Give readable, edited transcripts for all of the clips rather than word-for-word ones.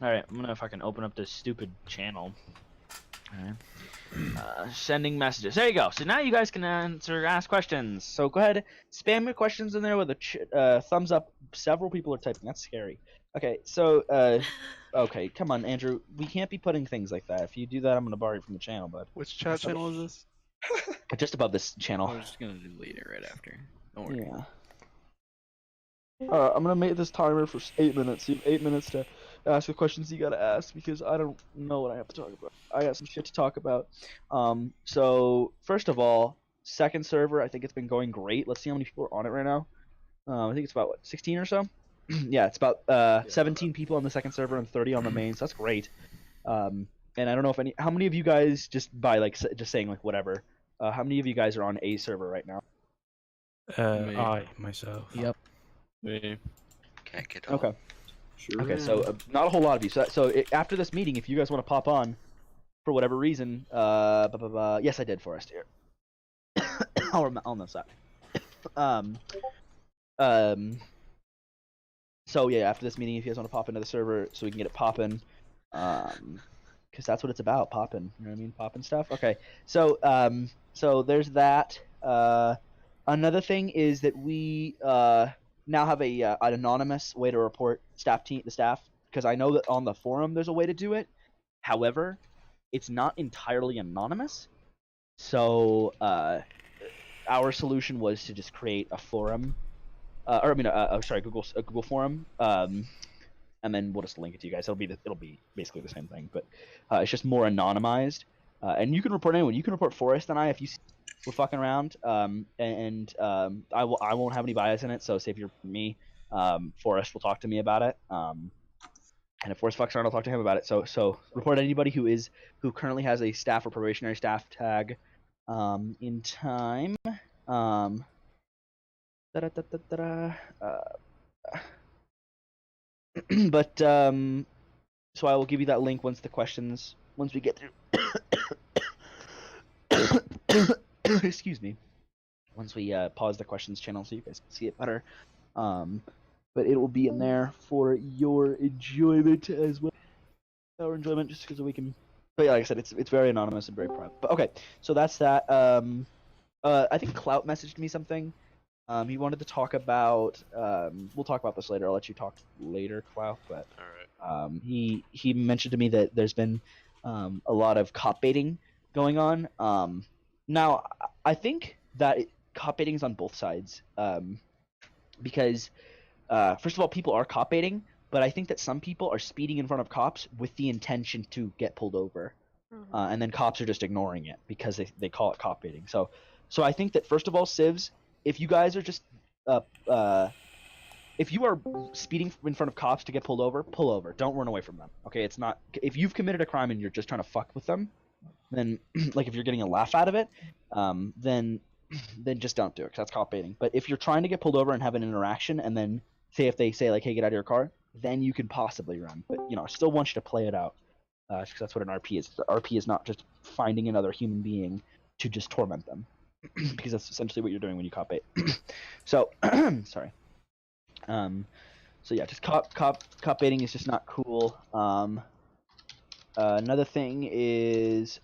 Alright, I'm gonna fucking open up this stupid channel. Alright. Sending messages. There you go. So now you guys can ask questions. So go ahead, spam your questions in there with a thumbs up. Several people are typing. That's scary. Okay, so okay, come on, Andrew. We can't be putting things like that. If you do that, I'm gonna bar you from the channel, bud. Which chat channel is this? Just above this channel. I was just gonna delete it right after. Don't worry. Yeah. I'm gonna make this timer for 8 minutes. You have 8 minutes to ask the questions you gotta ask because I don't know what I have to talk about. I got some shit to talk about. So first of all, second server, I think it's been going great. Let's see how many people are on it right now. I think it's about what, 16 or so. Yeah, it's about 17 people on the second server and 30 on the main. So that's great. And I don't know if how many of you guys just by like just saying like whatever. How many of you guys are on a server right now? I myself. Yep. Me. Can't get on. Okay. Sure. Okay, so not a whole lot of you. So after this meeting, if you guys want to pop on, for whatever reason, yes, I did, Forrest. Here, I'll know that. So yeah, after this meeting, if you guys want to pop into the server, so we can get it popping, because that's what it's about, popping. You know what I mean, popping stuff. Okay, so so there's that. Another thing is that we now have an anonymous way to report the staff, because I know that on the forum there's a way to do it. However, it's not entirely anonymous. So our solution was to just create a forum, Google forum, and then we'll just link it to you guys. It'll be basically the same thing, but it's just more anonymized. And you can report anyone. You can report Forrest and I if you see we're fucking around. I won't have any bias in it. So say if you're me, Forrest will talk to me about it. And if Forrest fucks around, I'll talk to him about it. So report anybody who currently has a staff or probationary staff tag in time. But so I will give you that link once we get through. Excuse me. Once we pause the questions channel so you guys can see it better. But it will be in there for your enjoyment as well. Our enjoyment, just because we can. But yeah, like I said, it's very anonymous and very private. But okay, so that's that. I think Clout messaged me something. He wanted to talk about. We'll talk about this later. I'll let you talk later, Clout. But All right. he mentioned to me that there's been a lot of cop baiting going on. Now I think that cop baiting is on both sides. Because first of all, people are cop baiting, but I think that some people are speeding in front of cops with the intention to get pulled over, and then cops are just ignoring it because they call it cop baiting. So I think that first of all, civs, if you guys are just if you are speeding in front of cops to get pulled over, pull over. Don't run away from them. Okay, it's not if you've committed a crime and you're just trying to fuck with them, then like if you're getting a laugh out of it, then just don't do it because that's cop baiting. But if you're trying to get pulled over and have an interaction, and then say if they say like, "Hey, get out of your car," then you can possibly run. But I still want you to play it out because that's what an RP is. The RP is not just finding another human being to just torment them, because that's essentially what you're doing when you cop bait. So sorry. So yeah, just cop baiting is just not cool. Another thing is.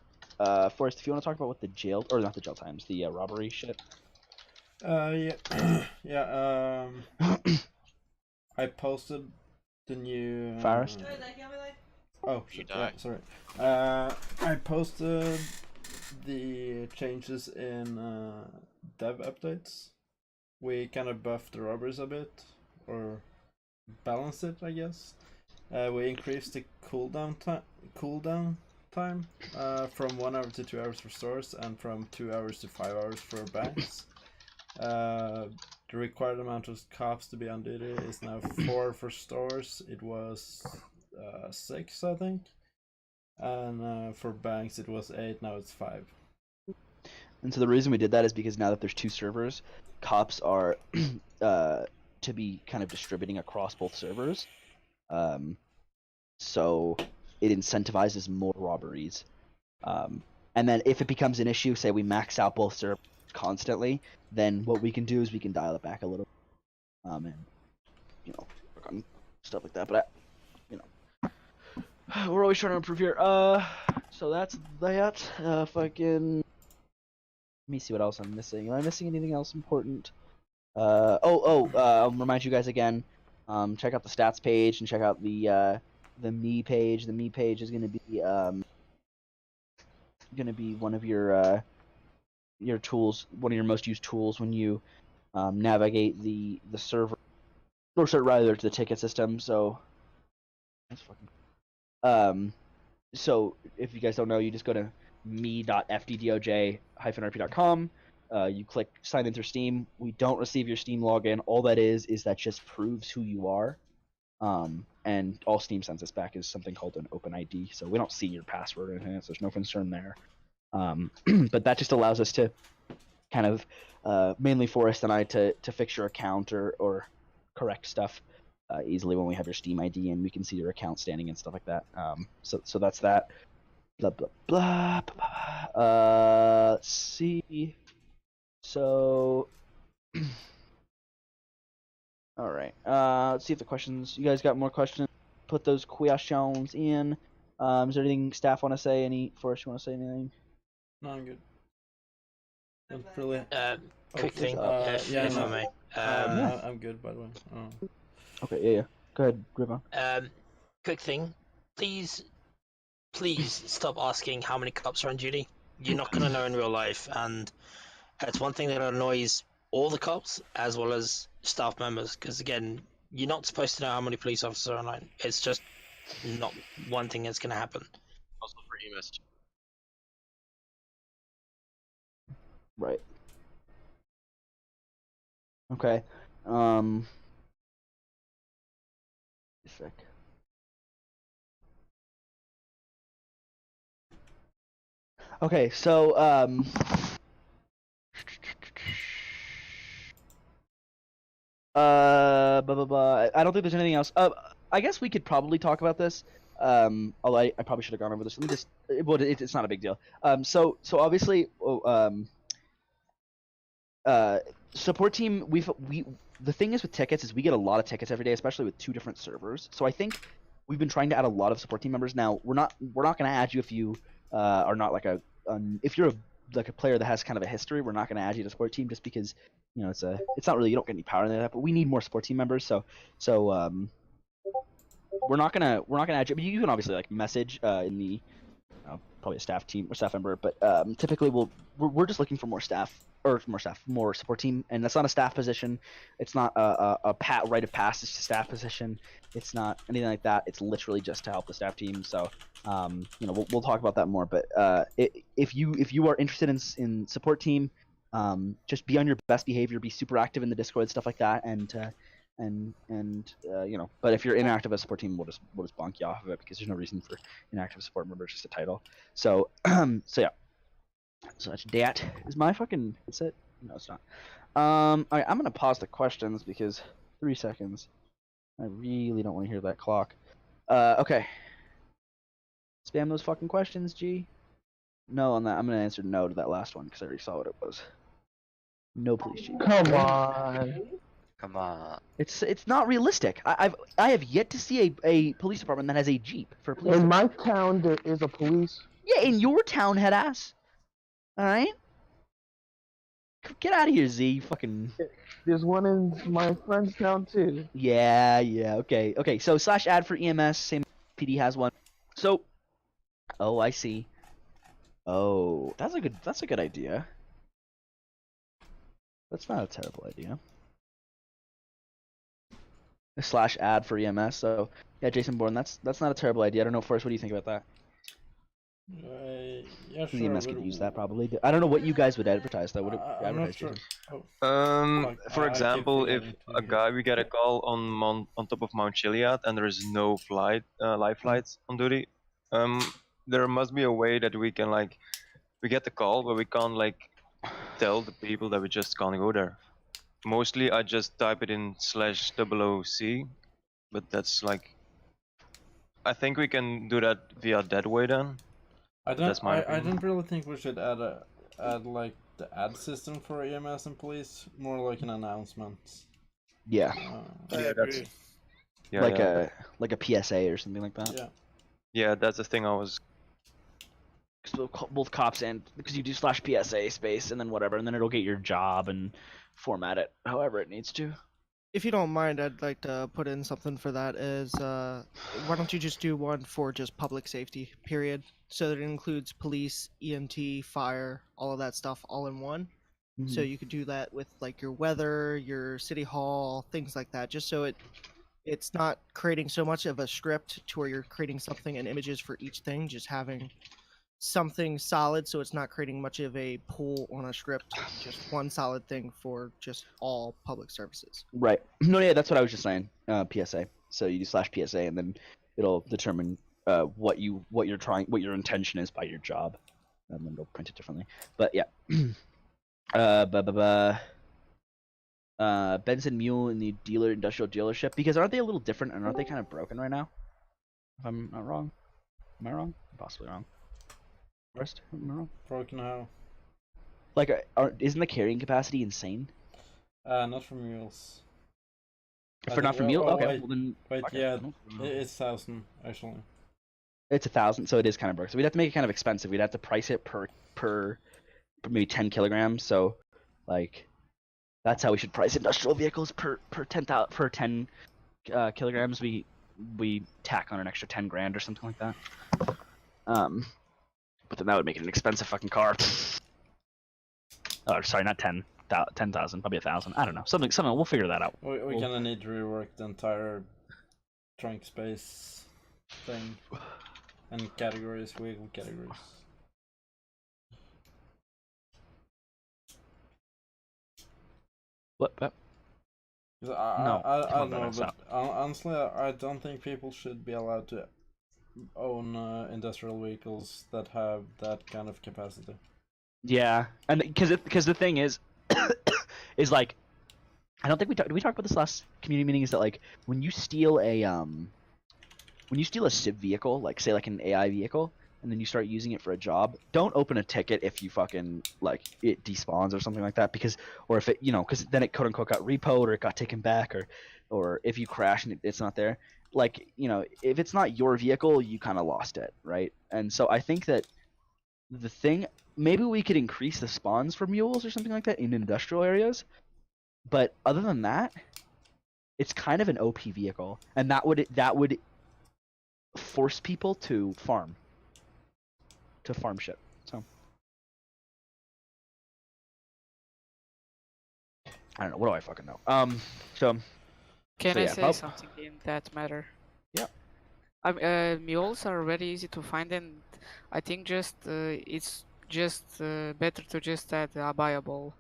Forrest, if you want to talk about what the jail, or not the jail times, the robbery shit. Yeah, yeah. I posted the new. Forrest? Oh You shit! died. Yeah, sorry. I posted the changes in dev updates. We kind of buffed the robbers a bit, or balanced it, I guess. We increased the cooldown time from 1 hour to 2 hours for stores, and from 2 hours to 5 hours for banks. The required amount of cops to be on duty is now 4 for stores. It was 6, I think, and for banks it was 8. Now it's 5. And so the reason we did that is because now that there's 2 servers, cops are to be kind of distributing across both servers. So it incentivizes more robberies. And then if it becomes an issue, say we max out both servers constantly, then what we can do is we can dial it back a little. And work on stuff like that. But we're always trying to improve here. So that's that. Fucking. Let me see what else I'm missing. Am I missing anything else important? I'll remind you guys again. Check out the stats page and check out the me page. The me page is gonna be one of your tools, one of your most used tools when you navigate the server, or rather to the ticket system. So that's fucking. So if you guys don't know, you just go to me.fddoj-rp.com. You click sign in through Steam. We don't receive your Steam login. All that is that just proves who you are. And all Steam sends us back is something called an open ID. So we don't see your password or anything, so there's no concern there. But that just allows us to kind of, mainly Forrest and I, to fix your account or correct stuff easily when we have your Steam ID and we can see your account standing and stuff like that. So that's that. Blah, blah, blah, blah. Let's see. So, all right. Let's see if the questions. You guys got more questions? Put those questions in. Is there anything staff want to say? Forrest, you want to say anything? No, I'm good. Not really. Quick thing, if I may. I'm good, by the way. Okay, yeah. Go ahead, Griffon. Quick thing, please stop asking how many cops are on duty. You're not gonna know in real life, and it's one thing that annoys all the cops as well as staff members. Because again, you're not supposed to know how many police officers are online. It's just not one thing that's gonna happen. Also for EMS. Right. Okay. A sec. Okay, so blah blah blah. I don't think there's anything else. I guess we could probably talk about this. Although I probably should have gone over this. Let me just. It's not a big deal. So obviously, support team. The thing is with tickets is we get a lot of tickets every day, especially with 2 different servers. So I think we've been trying to add a lot of support team members. Now we're not going to add you if you are not like if you're a player that has kind of a history. We're not going to add you to support team just because it's not really, you don't get any power in that. But we need more support team members. So we're not gonna add you. But you can obviously like message in the probably a staff team or staff member. But typically we're just looking for more support team, and that's not a staff position. It's not a right of passage to staff position. It's not anything like that. It's literally just to help the staff team. So we'll talk about that more. But if you are interested in support team, just be on your best behavior. Be super active in the Discord, stuff like that, and But if you're inactive as a support team, we'll just bonk you off of it because there's no reason for inactive support member. It's just a title. So so yeah. So that is my fucking. That's it. No, it's not. Alright, I'm gonna pause the questions because 3 seconds. I really don't want to hear that clock. Okay. Spam those fucking questions, G. No on that. I'm gonna answer no to that last one because I already saw what it was. No, please, G. Come on. Come on. It's not realistic. I have yet to see a police department that has a Jeep for police. In my town, there is a police. Yeah, in your town, head ass. Alright? Get out of here, Z. You fucking. There's one in my friend's town too. Yeah, okay. So /ad for EMS, same PD has one. So, oh, I see. Oh, that's a good idea. That's not a terrible idea. /ad for EMS. So, yeah, Jason Bourne, that's not a terrible idea. I don't know, Forrest, what do you think about that? Yeah, The sure. EMS could use that probably. I don't know what you guys would advertise though. What would I'm not advertise, sure. Jason? For I example, keep if forgetting a to guy we get a call on top of Mount Chiliad and there is no live flights on duty, there must be a way that we can we get the call but we can't tell the people that we just can't go there. Mostly I just type it in /0OC, but that's I think we can do that via that way then. I That's my don't opinion. really think we should add the ad system for EMS and police. More like an announcement. Yeah, Uh, Yeah, that's- Yeah, like yeah. a PSA or something like that. yeah. Yeah, that's the thing I was. Both cops and because you do /PSA space and then whatever, and then it'll get your job and format it however it needs to. If you don't mind, I'd like to put in something for that. Is why don't you just do one for just public safety, period? So that it includes police, EMT, fire, all of that stuff, all in one. So you could do that with like your weather, your city hall, things like that. Just so it's not creating so much of a script to where you're creating something and images for each thing. Just having something solid, so it's not creating much of a pool on a script. Just one solid thing for just all public services. Right. No, yeah, that's what I was just saying. PSA. So you do /PSA, and then it'll determine what your intention is by your job, and then it'll print it differently. But yeah. Benson Mule in the industrial dealership, because aren't they a little different and aren't they kind of broken right now? If I'm not wrong. Am I wrong? Possibly wrong. First, am I wrong? Broken how? Like, isn't the carrying capacity insane? Not for mules. For not for mule? Oh, okay, wait, well then. wait, okay, yeah, I don't know. it's 1,000 actually. It's 1,000, so it is kind of broke. So we'd have to make it kind of expensive. We'd have to price it per maybe 10 kilograms. So, like, that's how we should price industrial vehicles per 10 kilograms. We tack on an extra 10 grand or something like that. But then that would make it an expensive fucking car. Oh, sorry, not 10,000, probably 1,000. I don't know. Something. We'll figure that out. We kind of need to rework the entire trunk space thing and vehicle categories. What? 'Cause No, I don't know, that's but honestly, I don't think people should be allowed to own industrial vehicles that have that kind of capacity. Yeah, and because the thing is, is like, I don't think did we talk about this last community meeting? Is that like when you steal a civ vehicle, like say like an AI vehicle, and then you start using it for a job, don't open a ticket if you fucking like it despawns or something like that, because or if it because then it quote unquote got repoed or it got taken back or if you crash and it's not there, like if it's not your vehicle, you kind of lost it, right? And so I think that the thing, maybe we could increase the spawns for mules or something like that in industrial areas, but other than that, it's kind of an OP vehicle, and that would force people to farm shit. So I don't know. What do I fucking know? So Can so I yeah, say something in that matter? Yeah. Mules are very easy to find, and I think it's just better to just add a buyable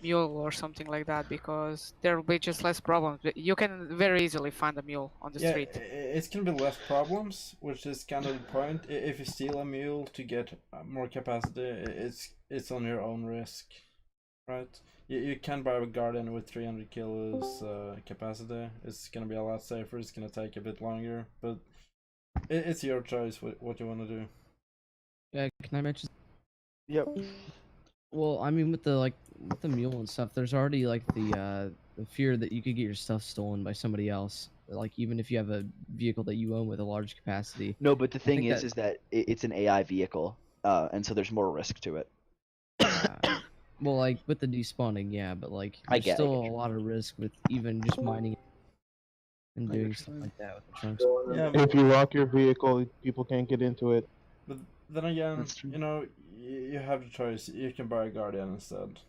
mule or something like that, because there will be just less problems. You can very easily find a mule on the street. It's gonna be less problems, which is kind of the point. If you steal a mule to get more capacity, it's on your own risk, right? You can buy a Guardian with 300 kilos capacity. It's gonna be a lot safer. It's gonna take a bit longer, but it's your choice what you want to do. Yeah, can I mention? Yep. Well, I mean, with the mule and stuff, there's already like the fear that you could get your stuff stolen by somebody else. Like even if you have a vehicle that you own with a large capacity. No, but the thing think is that it's an AI vehicle, and so there's more risk to it. Well, like with the despawning, yeah, but like I there's get still you. a lot of risk with even just mining and doing stuff like that with the trunks. Yeah, If you lock your vehicle, people can't get into it. but then again, That's true. you have the choice. You can buy a Guardian instead,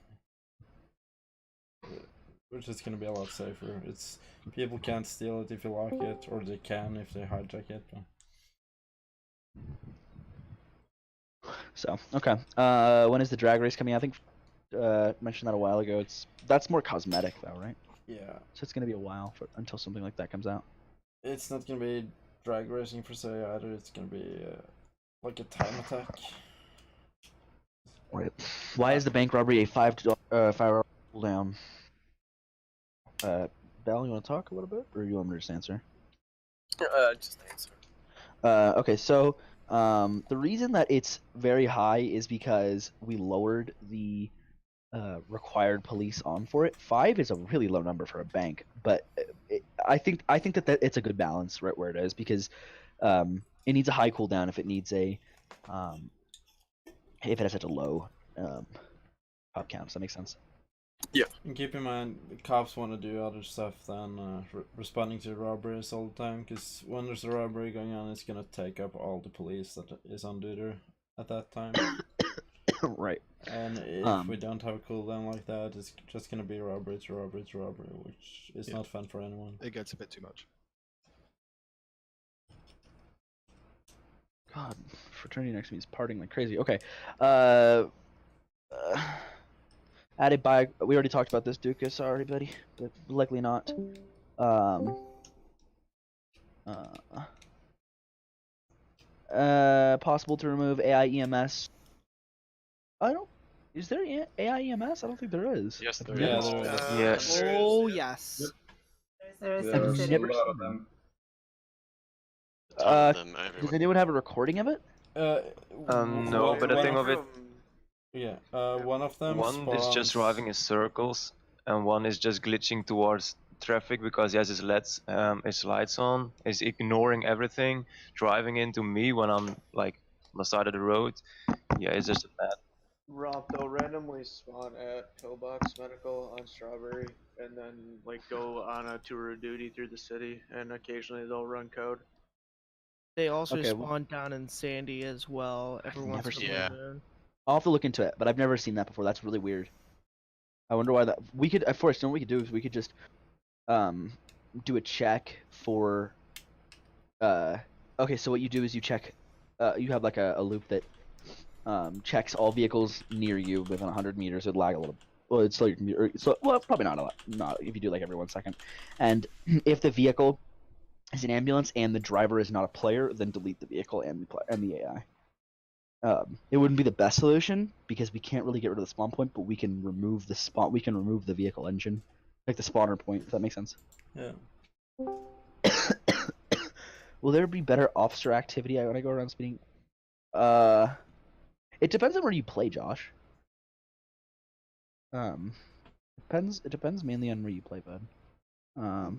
which is gonna be a lot safer. It's people can't steal it if you lock it, or they can if they hijack it. So okay. When is the drag race coming out? I think mentioned that a while ago. That's more cosmetic though, right? Yeah, So it's gonna be a while until something like that comes out. it's not gonna be drag racing per se either. It's gonna be like a time attack. Right. Why is the bank robbery a 5-hour cooldown? Bell, you want to talk a little bit, or you want me to just answer? Just answer. Okay, so the reason that it's very high is because we lowered the required police on for it. 5 is a really low number for a bank, but I think that it's a good balance right where it is, because it needs a high cooldown if it needs a if it has such a low pop count. Does that make sense? Yeah. And keep in mind, the cops want to do other stuff than responding to robberies all the time, because when there's a robbery going on, it's gonna take up all the police that is on duty at that time. Right. And if we don't have a cooldown like that, it's just gonna be robbery to robbery to robbery, which is not fun for anyone. It gets a bit too much. God, fraternity next to me is partying like crazy. Okay. Added by, we already talked about this, Duca. Sorry, buddy, but likely not. Possible to remove AI EMS. I don't. Is there AI EMS? I don't think there is. Yes, there Yeah, is. there is. Yes. Oh yes. There is I've some city. never seen them. Does anyone have a recording of it? No, but the thing of it, Yeah, one of them one is just spawns- driving in circles, and one is just glitching towards traffic because he has his lights on. He's ignoring everything, driving into me when I'm like on the side of the road. Yeah, it's just a bad. Rob, they'll randomly spawn at Pillbox Medical on Strawberry, and then like go on a tour of duty through the city, and occasionally they'll run code. They also Okay, well- spawn down in Sandy as well. Every once never in seen a that. blue moon. I'll have to look into it, but I've never seen that before. That's really weird. I wonder why that. We could, at first, you know what we could do is we could just, do a check for. Okay, so what you do is you check. You have like a loop that, checks all vehicles near you within 100 meters. It'd lag a little. Well, it's like, so well, probably not a lot. Not if you do like every 1 second, and if the vehicle is an ambulance and the driver is not a player, then delete the vehicle and the AI. It wouldn't be the best solution because we can't really get rid of the spawn point, but we can remove the spawn. We can remove the vehicle engine, like the spawner point. If that makes sense. Yeah. Will there be better officer activity when I go around speeding? It depends on where you play, Josh. It depends mainly on where you play, bud.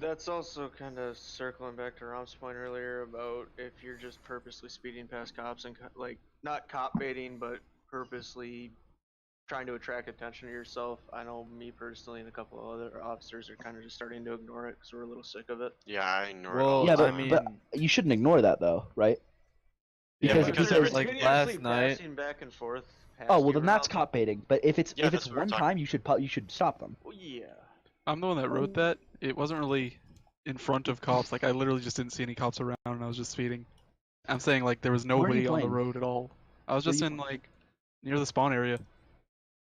That's also kind of circling back to Rom's point earlier about if you're just purposely speeding past cops and like not cop baiting, but purposely trying to attract attention to yourself. I know me personally and a couple of other officers are kind of just starting to ignore it because we're a little sick of it. Yeah, I ignore Well, it all Yeah, the but, time. but you shouldn't ignore that though, right? Yeah, Because, because because every- like last night. Passing back and forth. oh well, then that's cop baiting. But if it's Yeah, if it's that's what we're one talking- time, you should stop them. Well, yeah. I'm the one that wrote that. It wasn't really in front of cops. Like I literally just didn't see any cops around, and I was just speeding. I'm saying like there was Where are you nobody on the playing? road at all. I was Where are just you in like near the spawn area,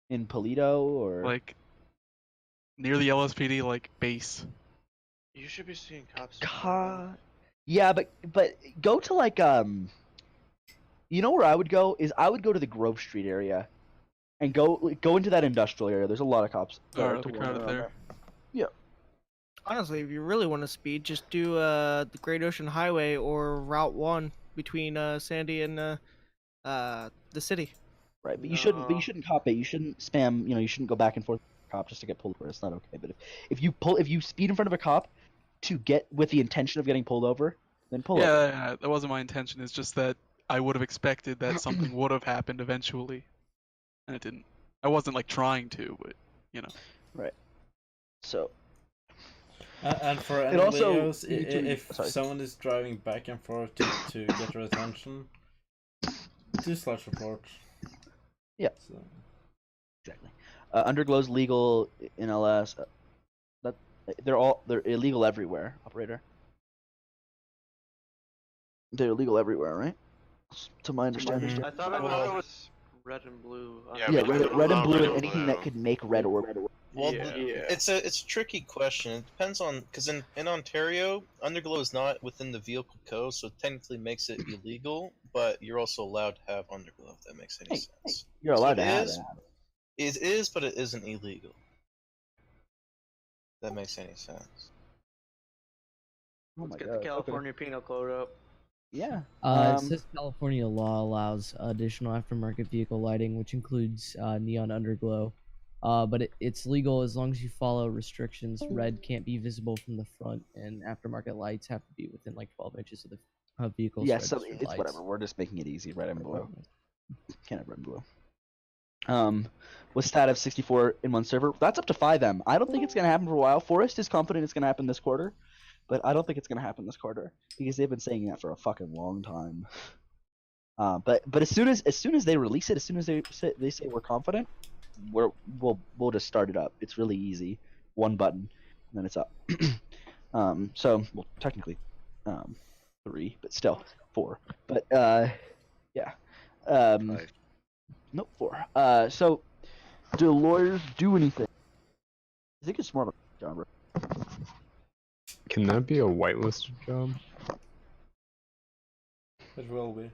In Polito or like near the LSPD like base. You should be seeing cops. Yeah, but go to like you know where I would go is I would go to the Grove Street area, and go into that industrial area. There's a lot of cops. Or to the wander crowd around there. Honestly, if you really want to speed, just do the Great Ocean Highway or Route 1 between Sandy and the city. Right, but you shouldn't cop it. You shouldn't spam. You shouldn't go back and forth with a cop just to get pulled over. It's not okay. But if you speed in front of a cop to get with the intention of getting pulled over, then pull over. Yeah, that wasn't my intention. It's just that I would have expected that something would have happened eventually, and it didn't. I wasn't like trying to, but you know. Right. So. And for It also- NLEOs, if sorry. someone is driving back and forth to get your attention, do slash report. Yeah. So. Exactly. Underglow's legal in LS. They're illegal everywhere, operator. They're illegal everywhere, right? To my understanding. I thought it was red and blue. Yeah, Yeah, we red, don't red and allow blue red and and anything blue. that could make red or Well, Yeah. it's a tricky question. It depends on because in Ontario, underglow is not within the vehicle code, so it technically makes it illegal. But you're also allowed to have underglow. If that makes any sense. You're allowed So to it have is- that. It is, but it isn't illegal. If that makes any sense. Oh Let's my get God, the okay. California Penal Code up. Yeah. It says California law allows additional aftermarket vehicle lighting, which includes neon underglow. But it's legal as long as you follow restrictions. Red can't be visible from the front, and aftermarket lights have to be within like 12 inches of the vehicles. Yeah, so registered it's lights. whatever. We're just making it easy. Red and blue. Can't have red and blue. With stat of 64 in one server, that's up to 5M. I don't think it's gonna happen for a while. Forrest is confident it's gonna happen this quarter, but I don't think it's gonna happen this quarter because they've been saying that for a fucking long time. But as soon as they release it, as soon as they say we're confident, we'll just start it up. It's really easy. One button, and then it's up. So well, technically, 3, but still 4. But yeah. 5. Nope, 4. So do lawyers do anything? I think it's more of a job. Right? Can that be a whitelisted job? It will be.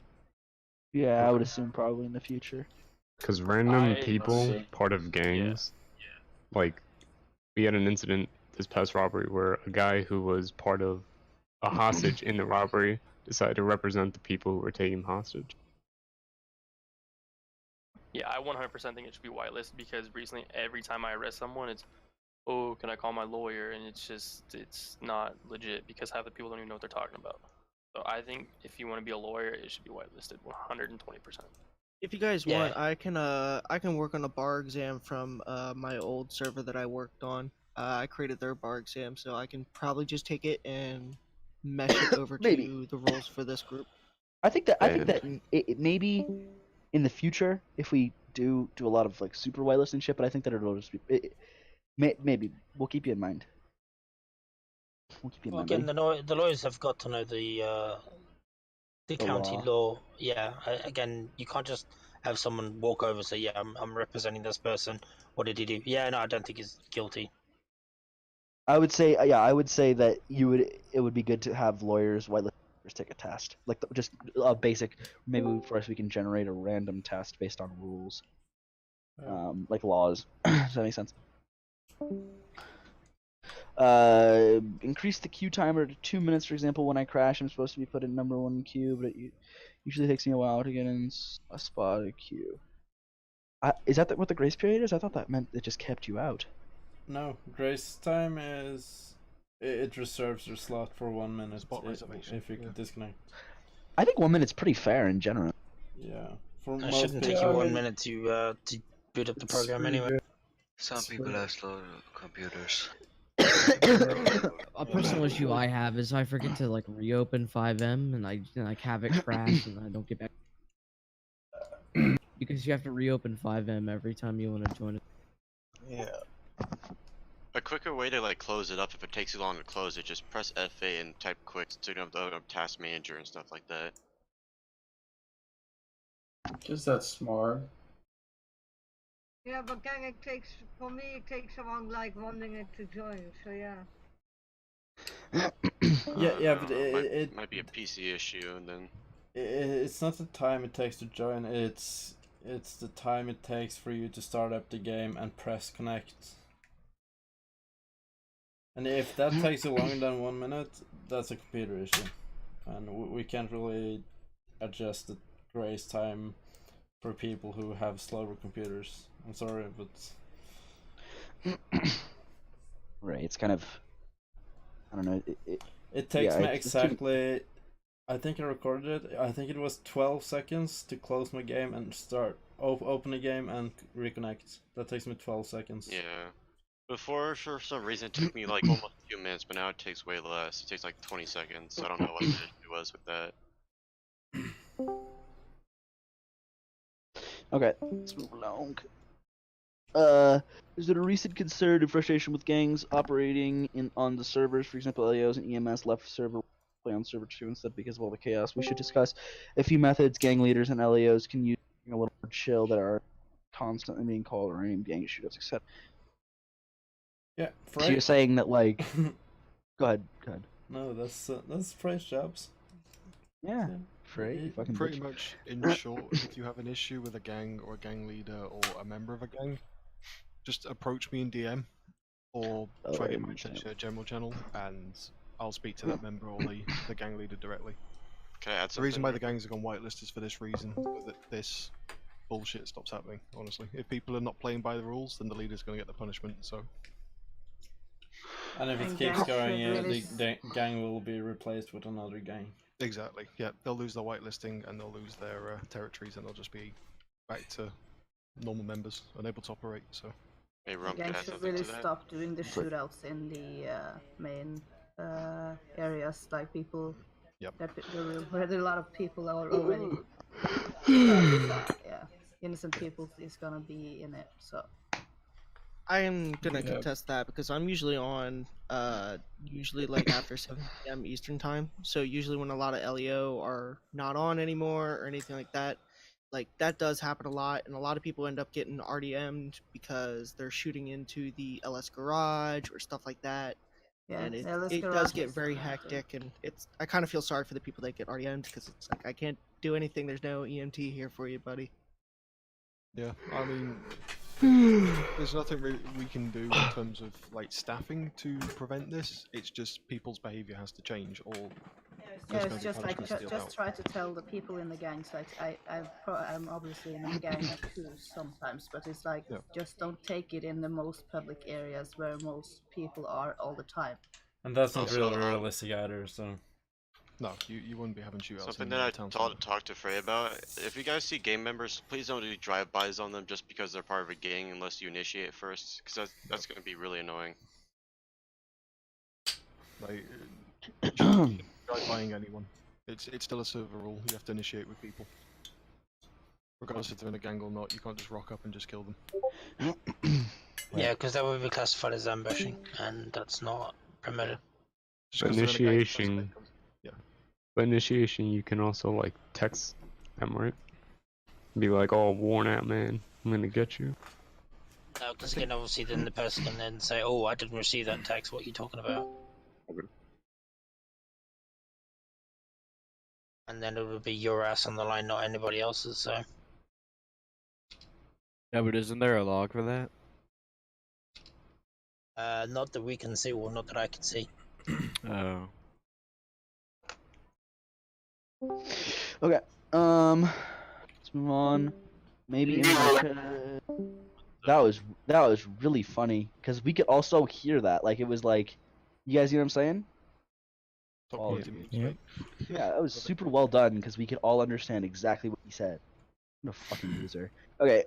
Yeah, I would assume probably in the future. Because random people, part of gangs, like, we had an incident this past robbery where a guy who was part of a hostage in the robbery decided to represent the people who were taken hostage. Yeah, I 100% think it should be whitelisted because recently every time I arrest someone, it's, oh, can I call my lawyer? And it's not legit because half the people don't even know what they're talking about. So I think if you want to be a lawyer, it should be whitelisted 120%. If you guys want, I can work on a bar exam from my old server that I worked on. I created their bar exam, so I can probably just take it and mesh it over to the rules for this group. I think that it maybe in the future if we do a lot of like super whitelist and shit, but I think that it'll just be maybe we'll keep you in mind. We'll keep you in mind. Again, the lawyers have got to know the county law. Yeah, again, you can't just have someone walk over and say, yeah, I'm representing this person. What did he do? Yeah, no, I don't think he's guilty. I would say that it would be good to have lawyers whitelist take a test, like just a basic. Maybe first we can generate a random test based on rules, like laws. Does that make sense? Increase the queue timer to 2 minutes, for example. When I crash, I'm supposed to be put in number 1 queue, but it usually takes me a while to get in a spotted queue. Is that what the grace period is? I thought that meant it just kept you out. No, grace time is it reserves your slot for 1 minute if you can disconnect. I think 1 minute's pretty fair in general. Yeah, for It most shouldn't take you 1 minute to boot up the program anyway. Some people have slow computers. A personal issue I have is I forget to like reopen 5M and I have it crash and I don't get back because you have to reopen 5M every time you want to join it. Yeah. A quicker way to like close it up if it takes you long to close it, just press F8 and type quick so you don't have to open up task manager and stuff like that. Is that smart? Yeah, but then it takes, for me, it takes around like 1 minute to join, so yeah. Yeah, but it might be a PC issue, and then it's not the time it takes to join. It's the time it takes for you to start up the game and press connect. And if that takes you longer than 1 minute, that's a computer issue, and we can't really adjust the grace time for people who have slower computers. I'm sorry, but right, it's kind of, I don't know. It takes me exactly. I think I recorded it. I think it was 12 seconds to close my game and start open the game and reconnect. That takes me 12 seconds. yeah. Before, for some reason, it took me like almost 2 minutes, but now it takes way less. It takes like 20 seconds. So I don't know what the issue was with that. Okay, let's move along. Is there a recent concern and frustration with gangs operating on the servers? For example, LEOs and EMS left server play on server 2 instead because of all the chaos. We should discuss a few methods gang leaders and LEOs can use a little more chill that are constantly being called or any gang shootouts, etc. Yeah, so you're saying that like, go ahead. No, that's price jobs. Yeah. Free, fucking Pretty bitch. much, in short, if you have an issue with a gang or a gang leader or a member of a gang, just approach me in DM or try to get my attention at general channel, and I'll speak to that member or the gang leader directly. Can I add The reason something? why the gangs have gone whitelist is for this reason, that this bullshit stops happening, honestly. If people are not playing by the rules, then the leader's going to get the punishment, so... And if it keeps going, the gang will be replaced with another gang. Exactly. Yeah, they'll lose their whitelisting and they'll lose their territories, and they'll just be back to normal members, unable to operate. So. Hey, The Rump, can I gang add should something really to that? stop doing the shootouts in the main areas, like people. Yep. Where there are a lot of people are already. Yeah, innocent people is gonna be in it. So. I am gonna Yeah. contest that because I'm usually on usually like after 7 p.m. Eastern time. So usually when a lot of LEO are not on anymore or anything like that, like that does happen a lot, and a lot of people end up getting RDM'd because they're shooting into the LS garage or stuff like that. Yeah, And LS it garage does get is very not good. hectic, and I kind of feel sorry for the people that get RDM'd because it's like I can't do anything. There's no EMT here for you, buddy. Yeah, I mean, there's nothing really we can do in terms of like staffing to prevent this. It's just people's behavior has to change, or Yeah, there's it's gonna be just like punishments dealt just out. try to tell the people in the gangs. Like I'm obviously in a gang too sometimes, but it's like Yeah. just don't take it in the most public areas where most people are all the time. And that's not Also, really realistic either. So. No, you wouldn't be having shootouts. Something in that I town talked to Frey about, if you guys see gang members, please don't do drive-bys on them just because they're part of a gang unless you initiate first, because that's going to be really annoying. Like, you shouldn't try buying anyone. It's still a server rule. You have to initiate with people, regardless if they're in a gang or not. You can't just rock up and just kill them. Yeah, because that would be classified as ambushing, and that's not permitted. Just 'cause they're in a gang doesn't Initiation. make them- Yeah. But initiation, you can also like text them, right? Be like, "Oh, worn out man, I'm gonna get you." No, because again, obviously, then the person can then say, "Oh, I didn't receive that text. What are you talking about?" And then it would be your ass on the line, not anybody else's. So. Yeah, but isn't there a log for that? Not that we can see, or not that I can see. Oh. Okay. Let's move on. Maybe that was really funny because we could also hear that. Like it was like, you guys, know what I'm saying? Yeah. Yeah, that was super well done because we could all understand exactly what he said. What a fucking loser. Okay.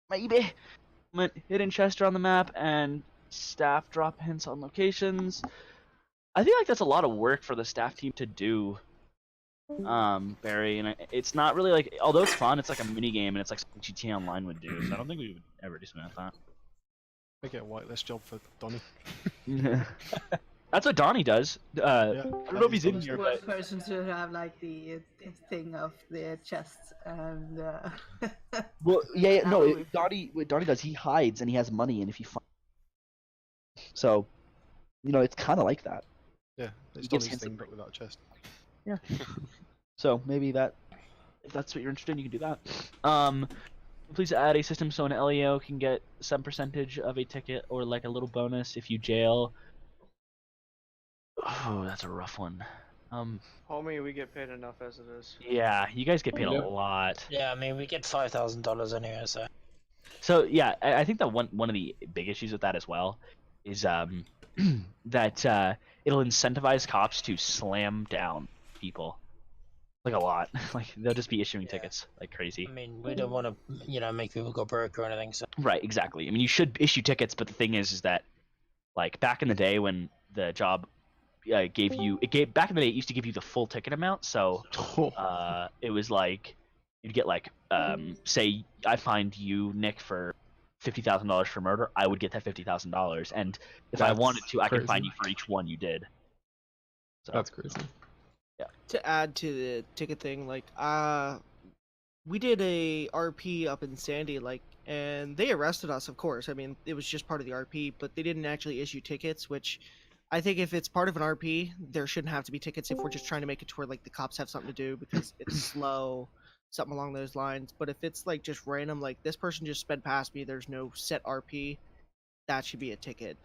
Maybe went hidden Chester on the map and staff drop hints on locations. I feel like that's a lot of work for the staff team to do, Barry, and it's not really like, although it's fun, it's like a mini game and it's like something GTA Online would do. So I don't think we would ever do something like Make it a whitelist job for Donnie. that. That's what Donnie does. I don't know if he's in here, Worst but person to have like the thing of the chest and. well, yeah, no. What Donnie does, he hides and he has money, and if he finds, so, it's kind of like that. Yeah, it's He gives Donnie's hints thing, of- but without a chest. Yeah. So maybe that, if that's what you're interested in, you can do that. Please add a system so an LEO can get some percentage of a ticket or like a little bonus if you jail. Oh, that's a rough one. Homie, we get paid enough as it is. Yeah, you guys get paid a Yep. lot. Yeah, I mean, we get $5,000 anyway, so. So yeah, I think that one of the big issues with that as well is that it'll incentivize cops to slam down people, like a lot. Like they'll just be issuing tickets like crazy. I mean, we don't want to, make people go broke or anything. So. Right, exactly. I mean, you should issue tickets, but the thing is that, like back in the day when the job back in the day, it used to give you the full ticket amount. So it was like you'd get like say I find you, Nick, for $50,000 for murder, I would get that $50,000, and if I That's wanted to, I could crazy. find you for each one you did. So, That's crazy. Yeah. To add to the ticket thing, like we did a RP up in Sandy, like, and they arrested us, of course. I mean, it was just part of the RP, but they didn't actually issue tickets, which I think if it's part of an RP, there shouldn't have to be tickets if we're just trying to make it to where like the cops have something to do because it's slow, something along those lines. But if it's like just random, like this person just sped past me, there's no set RP, that should be a ticket.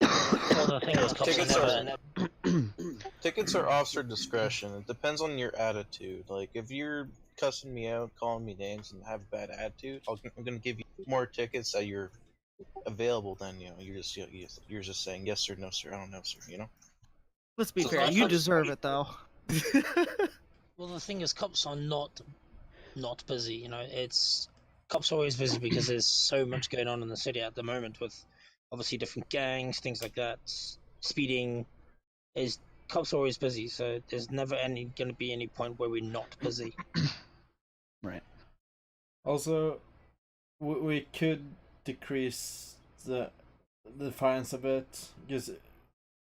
Well, the thing is, cops Tickets are are never. tickets are officer discretion. It depends on your attitude. Like if you're cussing me out, calling me names, and have a bad attitude, I'm gonna give you more tickets that you're available than you're just saying yes sir, no sir, I don't know sir, Let's be So fair, I you thought- deserve it though. Well, the thing is, cops are not busy. You know, cops are always busy because there's so much going on in the city at the moment with obviously different gangs, things like that. Speeding is cops are always busy, so there's never going to be any point where we're not busy. Right. Also, we could decrease the fines a bit because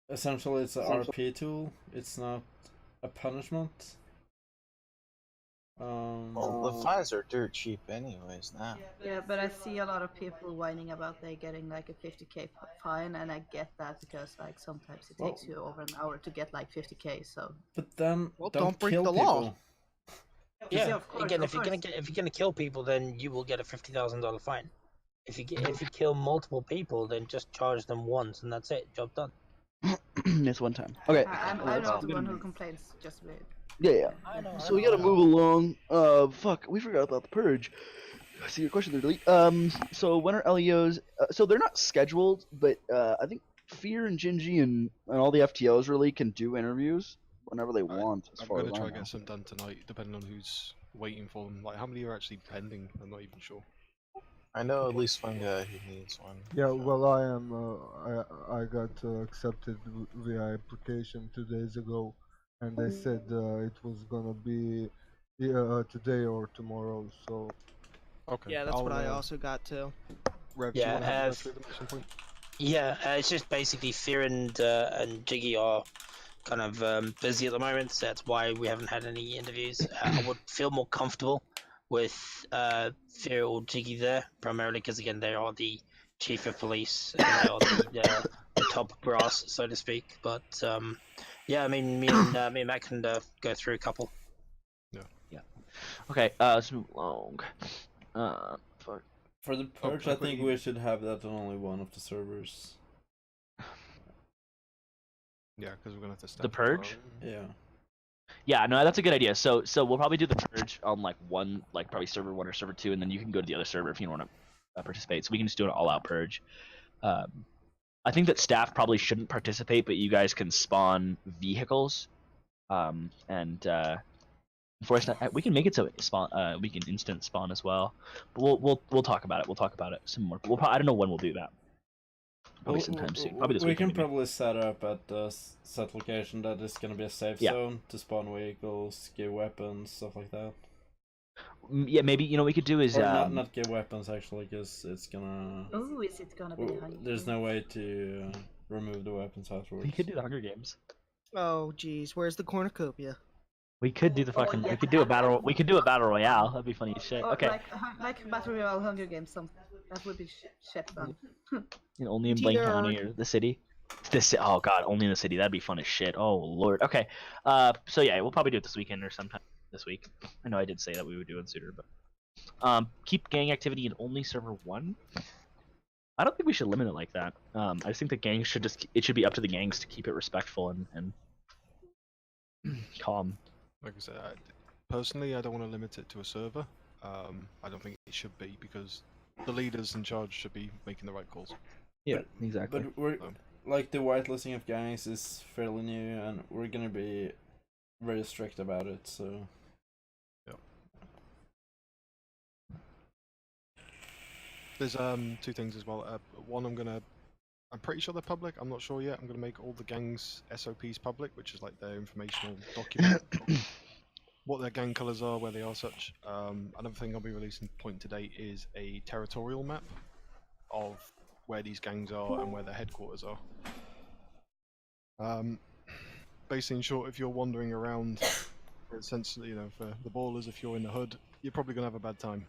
essentially it's a RP tool. It's not a punishment. Well, the fines are dirt cheap anyways now. Yeah, but I see a lot of people whining about they getting like a 50k fine, and I get that because like sometimes it takes you over an hour to get like 50k. So. But then don't break kill the people. law. Yeah, of course, again, of course. if you're gonna kill people, then you will get a $50,000 fine. If you kill multiple people, then just charge them once, and that's it. Job done. It's one time. Okay. I'm not the one who complains. Just wait. Yeah. So we gotta move along. Fuck, we forgot about the purge. I see your question there, delete. So when are LEOs? So they're not scheduled, but I think Fear and Gingy and all the FTOs really can do interviews whenever they want. As I'm far gonna as try I to know. get some done tonight, depending on who's waiting for them. Like, how many are actually pending? I'm not even sure. I know at least one guy who needs one. Yeah, well, I am. I got accepted via application 2 days ago, and they said it was gonna be today or tomorrow. So. Okay. Yeah, that's what I also got too. Rev, Yeah, do you want to have to go through them at some point? Yeah, it's just basically Fear and Jiggy are kind of busy at the moment, so that's why we haven't had any interviews. I would feel more comfortable with Fear or Jiggy there, primarily because again they are the chief of police and they are the top brass, so to speak. But yeah, I mean, me and Matt can go through a couple. Okay. Let's move along. Fuck. For the purge, I think we should have that on only one of the servers. Yeah, because we're gonna have to start The purge. Yeah. Yeah, no, that's a good idea. So we'll probably do the purge on like one, like probably server 1 or server 2, and then you can go to the other server if you don't want to participate. So we can just do an all-out purge. I think that staff probably shouldn't participate, but you guys can spawn vehicles, and enforce that. We can make it so it spawn. We can instant spawn as well. But we'll talk about it. We'll talk about it some more. I don't know when we'll do that. Probably sometime soon. Probably this we week. can probably set up at the set location that is gonna be a safe zone to spawn vehicles, give weapons, stuff like that. Yeah, maybe we could do is or not give weapons actually, because it's gonna. Oh, is it gonna be the Hunger There's no way to remove the weapons afterwards. We could do the Hunger Games. Oh, geez, where's the cornucopia? We could do the fucking. We could do a battle. We could do a battle royale. That'd be funny as shit. Or Okay. like Battle Royale Hunger Games. That would be shit fun. Only in Blaine County or the city. Oh god, only in the city. That'd be fun as shit. Oh lord. Okay. So yeah, we'll probably do it this weekend or sometime this week. I know I did say that we would do it sooner, but keep gang activity in only server 1. I don't think we should limit it like that. I just think the gangs should it should be up to the gangs to keep it respectful and calm. Like I said, personally, I don't want to limit it to a server. I don't think it should be, because the leaders in charge should be making the right calls. Yeah, exactly. But we're like the whitelisting of gangs is fairly new, and we're gonna be very strict about it. So. Yeah. There's 2 things as well. One, I'm pretty sure they're public. I'm not sure yet. I'm gonna make all the gangs SOPs public, which is like their informational document. What their gang colours are, where they are, such. Another thing I'll be releasing point to date is a territorial map of where these gangs are and where their headquarters are. Basically, in short, if you're wandering around, essentially, for the ballers, if you're in the hood, you're probably gonna have a bad time.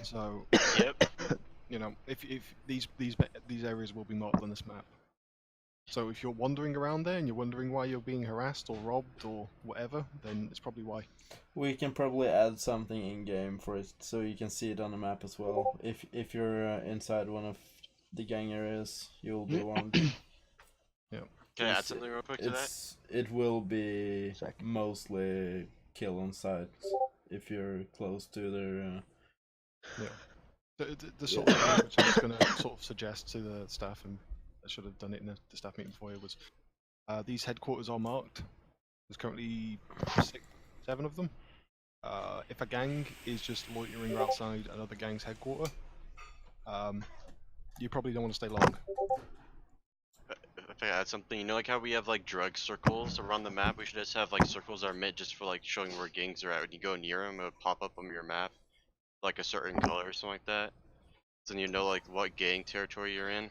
So, yep. If these areas will be marked on this map. So if you're wandering around there and you're wondering why you're being harassed or robbed or whatever, then it's probably why. We can probably add something in game for it, so you can see it on the map as well. If you're inside one of the gang areas, you'll be warned. Yeah. Can I add something real quick to that? It will be mostly kill on sight if you're close to their. Yeah. The sort of thing which I was going to sort of suggest to the staff, and I should have done it in the staff meeting before, was These headquarters are marked. There's currently 7 of them. If a gang is just loitering outside another gang's headquarter, you probably don't want to stay long. If I add something, you know, like how we have like drug circles around the map, we should just have like circles that are meant just for like showing where gangs are at. When you go near them, it'll pop up on your map, like a certain color or something like that. So then you know like what gang territory you're in.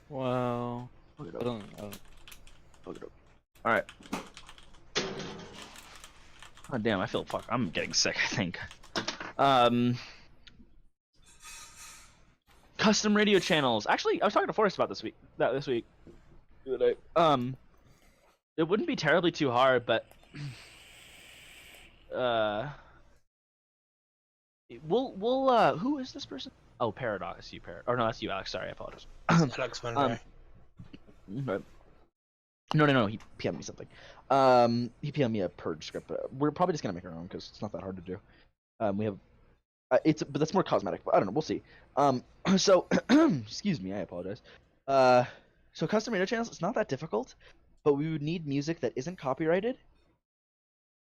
Well, I don't know. Alright. Oh damn, I feel I'm getting sick, I think. Custom radio channels. Actually, I was talking to Forrest about this week. It wouldn't be terribly too hard, but we'll who is this person? Oh, Paradox, or no, that's you, Alex. Sorry, I apologize. Alex Monroe. But no, he PM'd me something. He PM'd me a purge script, but we're probably just gonna make our own because it's not that hard to do. We have, but that's more cosmetic. But I don't know. We'll see. So excuse me, I apologize. So custom radio channels, it's not that difficult, but we would need music that isn't copyrighted,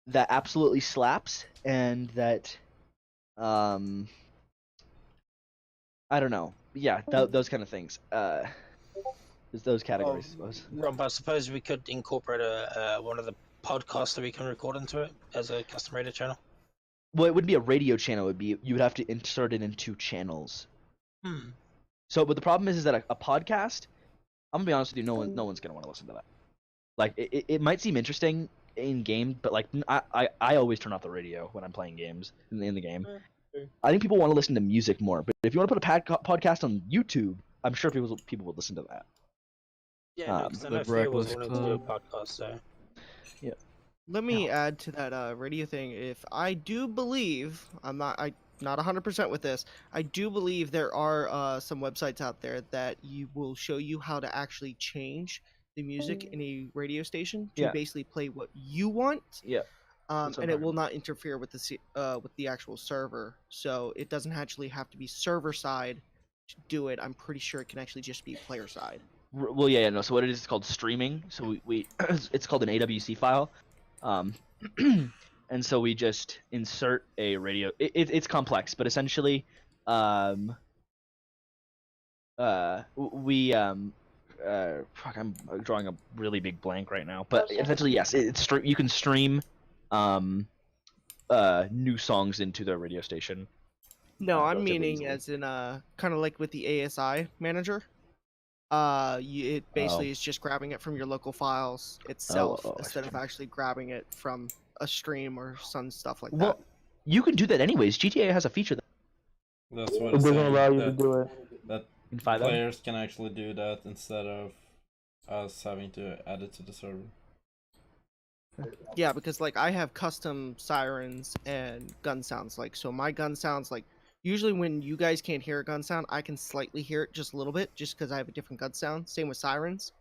that absolutely slaps, and that, I don't know. Yeah, those kind of things. Those categories, I suppose. Rob, I suppose we could incorporate one of the podcasts that we can record into it as a custom radio channel. Well, it wouldn't be a radio channel. You would have to insert it into channels. So, but the problem is that a podcast, I'm gonna be honest with you, no one's gonna want to listen to that. Like, it might seem interesting in game, but like I always turn off the radio when I'm playing games in the game. I think people want to listen to music more, but if you want to put a podcast on YouTube, I'm sure people would listen to that. Yeah, because I know Fear was wanting to do a podcast, so. Yeah. Let me add to that radio thing. If I do believe, I'm not 100% with this. I do believe there are some websites out there that will show you how to actually change the music in a radio station to basically play what you want. Yeah. And it will not interfere with the actual server, so it doesn't actually have to be server side to do it. I'm pretty sure it can actually just be player side. Well, yeah, no. So what it is called streaming. So we it's called an AWC file, and so we just insert a radio. It's complex, but essentially, fuck, I'm drawing a really big blank right now. But essentially, yes, you can stream new songs into the radio station. No, I'm meaning as in kind of like with the ASI manager. It basically is just grabbing it from your local files itself instead of actually grabbing it from a stream or some stuff like that. Well, you can do that anyways. GTA has a feature That's what it's saying, allow you to do it. That In 5M? players can actually do that instead of us having to add it to the server. Yeah, because like I have custom sirens and gun sounds. Like, so my gun sounds like usually when you guys can't hear a gun sound, I can slightly hear it just a little bit, just because I have a different gun sound. Same with sirens,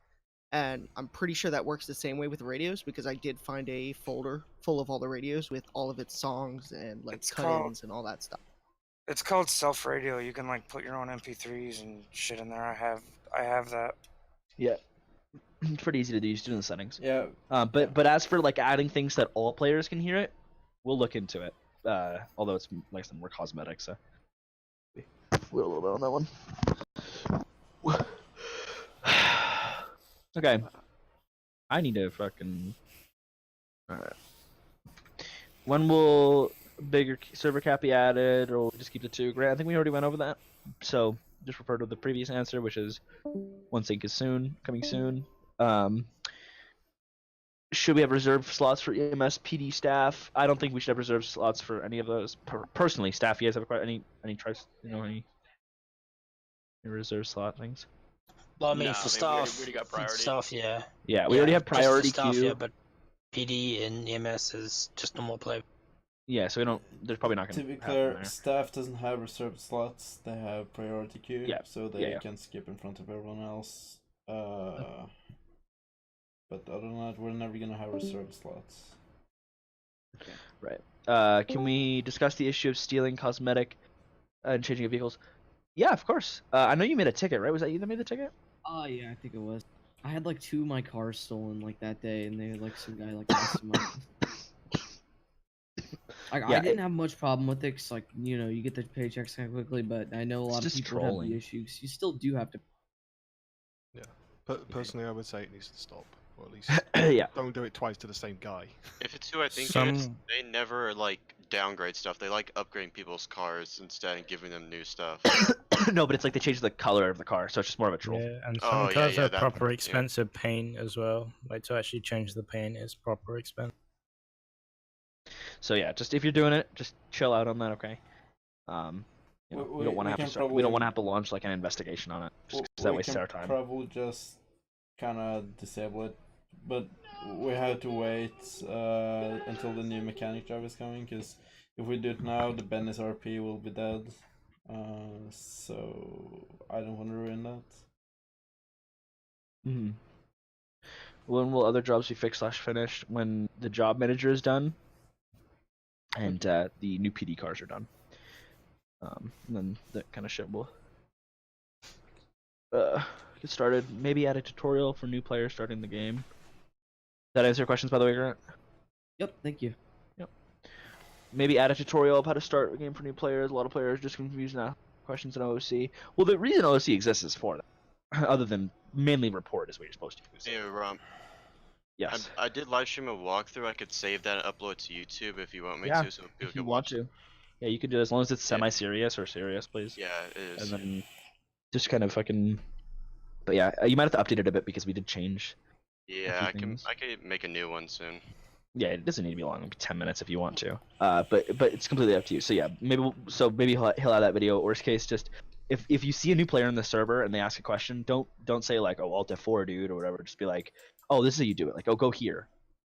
and I'm pretty sure that works the same way with radios because I did find a folder full of all the radios with all of its songs and like cut-ins and all that stuff. It's called self radio. You can like put your own MP3s and shit in there. I have that. Yeah. It's pretty easy to do. You just do in the settings. Yeah. But as for like adding things that all players can hear it, we'll look into it. Although it's like some more cosmetic, so we'll a little bit on that one. Okay. I need to fucking. Alright. When will bigger server cap be added, or we'll just keep the 2 grand? I think we already went over that. So just refer to the previous answer, which is one sync is coming soon. Should we have reserved slots for EMS PD staff? I don't think we should have reserved slots for any of those. Personally, staff, you guys have any reserved slot things? Well, I mean, for staff, we already got priority. Staff, yeah. Yeah, we already have priority staff, queue. yeah, but PD and EMS is just normal play. Yeah, so we don't. There's probably not going to be clear, staff doesn't have reserved slots. They have priority queue, so they can skip in front of everyone else. But other than that, we're never gonna have reserved slots. Right. Can we discuss the issue of stealing cosmetic and changing of vehicles? Yeah, of course. I know you made a ticket, right? Was that you that made the ticket? Oh, yeah, I think it was. I had like 2 of my cars stolen like that day, and they had like some guy like messed them up. Like, Yeah, I didn't have much problem with it, 'cause, like, you know, you get the paychecks kind of quickly, but I know a It's lot of just people would have trolling. the issues. You still do have to. Yeah. Personally, I would say it needs to stop, or at least Yeah. don't do it twice to the same guy. If it's who I think it is, they never like downgrade stuff. They like upgrading people's cars instead and giving them new stuff. No, but it's like they changed the color of the car, so it's just more of a troll. Yeah, and Oh, some yeah, cars yeah, have that proper part, yeah. expensive paint as well. Like to actually change the paint is proper expensive. So yeah, just if you're doing it, just chill out on that, okay? You know, we don't want to have to we don't want to have to launch like an investigation on it, just 'cause that wastes our time. Probably just kind of disable it, but we have to wait until the new mechanic job is coming, because if we do it now, the Benny's RP will be dead. So I don't want to ruin that. Mm-hmm. When will other jobs be fixed / finished? When the job manager is done, and the new PD cars are done. And then that kind of shit will get started. Maybe add a tutorial for new players starting the game. Does that answer your questions, by the way, Grant? Yep, thank you. Yep. Maybe add a tutorial of how to start a game for new players. A lot of players are just confused now. Questions in OOC. Well, the reason OOC exists is for that. Other than mainly report is what you're supposed to use. Yeah, Yes. I did live stream a walkthrough. I could save that and upload to YouTube if you want me Yeah, to, so people if you can want watch to. it. Yeah, you could do it as long as it's semi-serious or serious, please. Yeah, it is. And then just kind of fucking. But yeah, you might have to update it a bit because we did change. Yeah, I can make a new one soon. Yeah, it doesn't need to be long. Maybe 10 minutes if you want to. But it's completely up to you. So yeah, maybe he'll add that video. Worst case, just if you see a new player in the server and they ask a question, don't say like, oh, Alt F4, dude, or whatever. Just be like, oh, this is how you do it. Like, oh, go here.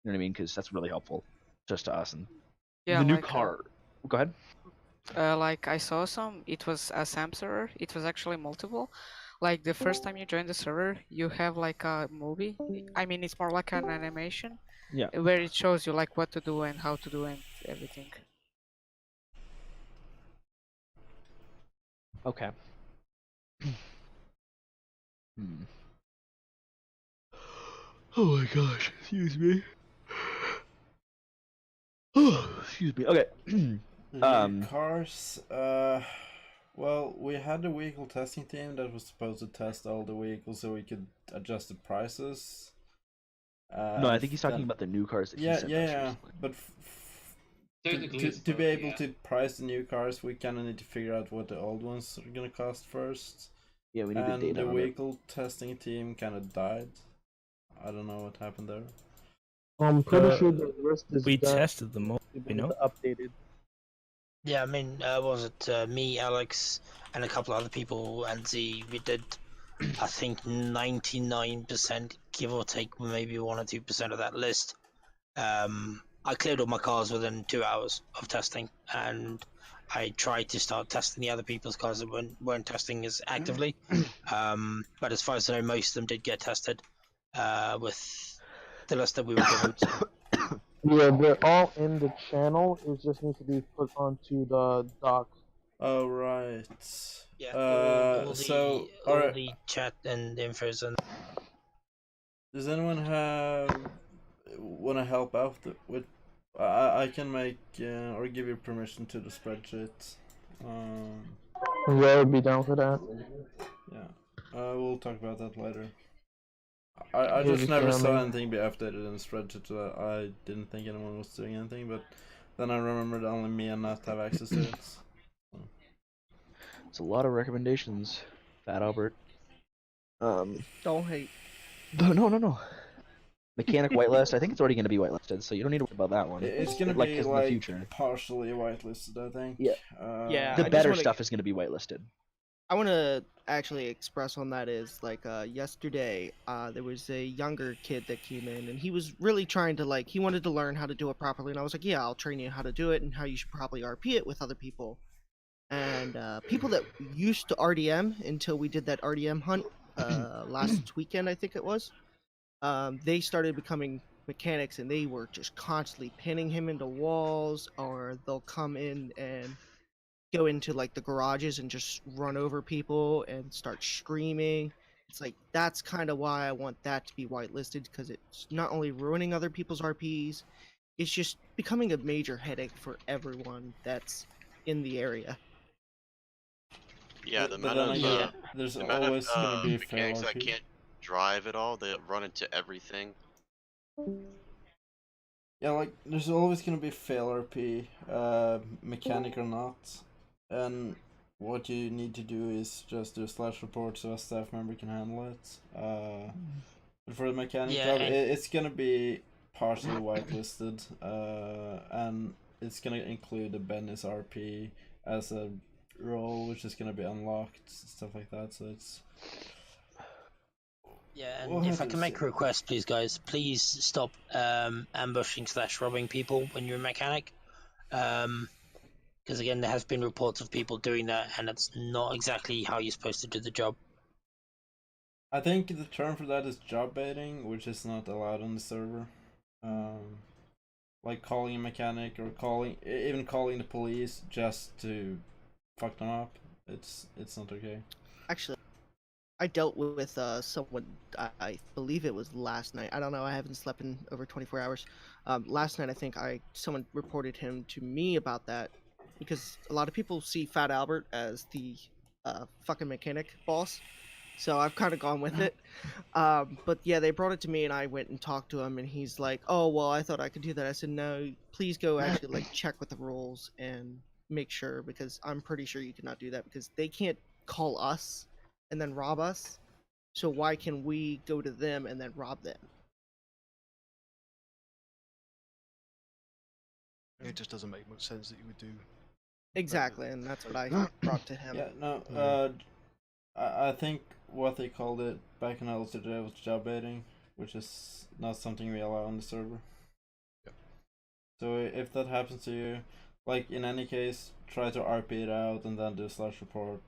You know what I mean? Because that's really helpful, just to us. And Yeah, the new like, car. Go ahead. Like I saw some, it was a SAM server. It was actually multiple. Like the first time you join the server, you have like a movie. I mean, it's more like an animation. Yeah. Where it shows you like what to do and how to do and everything. Okay. Oh my gosh, excuse me. Excuse me. Okay. Cars. Well, we had a vehicle testing team that was supposed to test all the vehicles so we could adjust the prices. No, I think he's talking about the new cars that he sent us yeah. recently. But Technically, to it's be both, able yeah. to price the new cars, we kind of need to figure out what the old ones are gonna cost first. Yeah, we need the and data the on it. vehicle testing team kind of died. I don't know what happened there. I'm pretty sure the rest is we done. tested them all, you know. Updated. Yeah, I mean, was it me, Alex, and a couple other people, and Z? We did, I think, 99%, give or take, maybe 1 or 2% of that list. I cleared all my cars within 2 hours of testing, and I tried to start testing the other people's cars that weren't testing as actively. But as far as I know, most of them did get tested with the list that we were given. Yeah, they're all in the channel. It just needs to be put onto the doc. Oh right. Yeah. All the chat and infos and. Does anyone want to help out with? I can make or give you permission to the spreadsheet. Yeah, I'd be down for that. Yeah. We'll talk about that later. I Yeah, just never because, I saw mean- anything be updated in the spreadsheet, so I didn't think anyone was doing anything, but then I remembered only me and Nat have access to it. It's a lot of recommendations, Fat Albert. Don't hate. No. Mechanic whitelist. I think it's already going to be whitelisted, so you don't need to worry about that one. It's gonna like, be 'cause in like the future. partially whitelisted, I think. Yeah. Yeah, The I just better wanna- stuff is going to be whitelisted. I want to actually express on that is like yesterday there was a younger kid that came in and he was really trying to he wanted to learn how to do it properly, and I was like, yeah, I'll train you how to do it and how you should probably RP it with other people. And people that used to RDM until we did that RDM hunt last weekend, I think it was, they started becoming mechanics, and they were just constantly pinning him into walls, or they'll come in and go into like the garages and just run over people and start screaming, It's like that's kind of why I want that to be whitelisted, because it's not only ruining other people's RPs, it's just becoming a major headache for everyone that's in the area. Yeah, the But amount then of again, there's the amount of always gonna be fail mechanics that RP. can't drive at all, they run into everything. Yeah, like there's always gonna be fail RP, mechanic or not, and what you need to do is just do a slash report so a staff member can handle it. But for the mechanic Yeah, job, and- it's gonna be partially whitelisted, and it's gonna include the Benny's RP as a role, which is gonna be unlocked, stuff like that. So it's Yeah, Well, and how if I do can you make say a request, please, guys, please stop ambushing / robbing people when you're a mechanic. Because again, there has been reports of people doing that, and it's not exactly how you're supposed to do the job. I think the term for that is job baiting, which is not allowed on the server. Like calling a mechanic or even calling the police just to fuck them up. It's not okay. Actually, I dealt with someone. I believe it was last night. I don't know. I haven't slept in over 24 hours. Last night, I think someone reported him to me about that, because a lot of people see Fat Albert as the fucking mechanic boss. So I've kind of gone with it. But yeah, they brought it to me, and I went and talked to him, and he's like, "Oh, well, I thought I could do that." I said, "No, please go actually like check with the rules and make sure, because I'm pretty sure you cannot do that, because they can't call us and then rob us. So why can we go to them and then rob them?" It just doesn't make much sense that you would do. Exactly, and that's what I brought to him. Yeah, no. I think what they called it back in LCJ was job baiting, which is not something we allow on the server. Yep. So if that happens to you, like in any case, try to RP it out and then do slash report.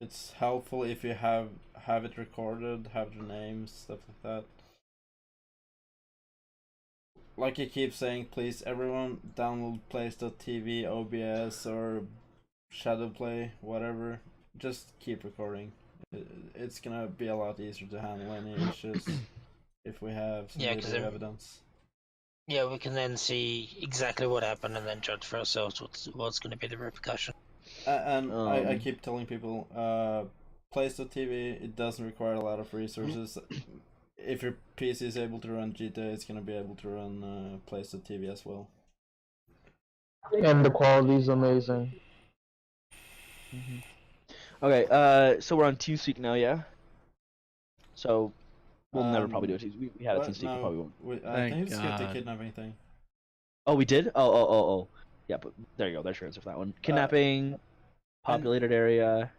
It's helpful if you have it recorded, have the names, stuff like that. Like I keep saying, please everyone download Place.tv, OBS, or Shadowplay, whatever. Just keep recording. It's gonna be a lot easier to handle any issues if we have some Yeah, 'cause video I'm- evidence. Yeah, we can then see exactly what happened and then judge for ourselves what's going to be the repercussion. And I keep telling people, Place.tv, it doesn't require a lot of resources. If your PC is able to run GTA, it's gonna be able to run Place.tv as well. And the quality is amazing. Okay, so we're on TeamSpeak now, yeah? So, we'll never probably do a TeamSpeak. We had a What? TeamSpeak, we No, probably won't. I think we skipped the kidnapping thing. Oh, we did? Oh. Yeah, but there you go, there's your answer for that one. Kidnapping, populated area.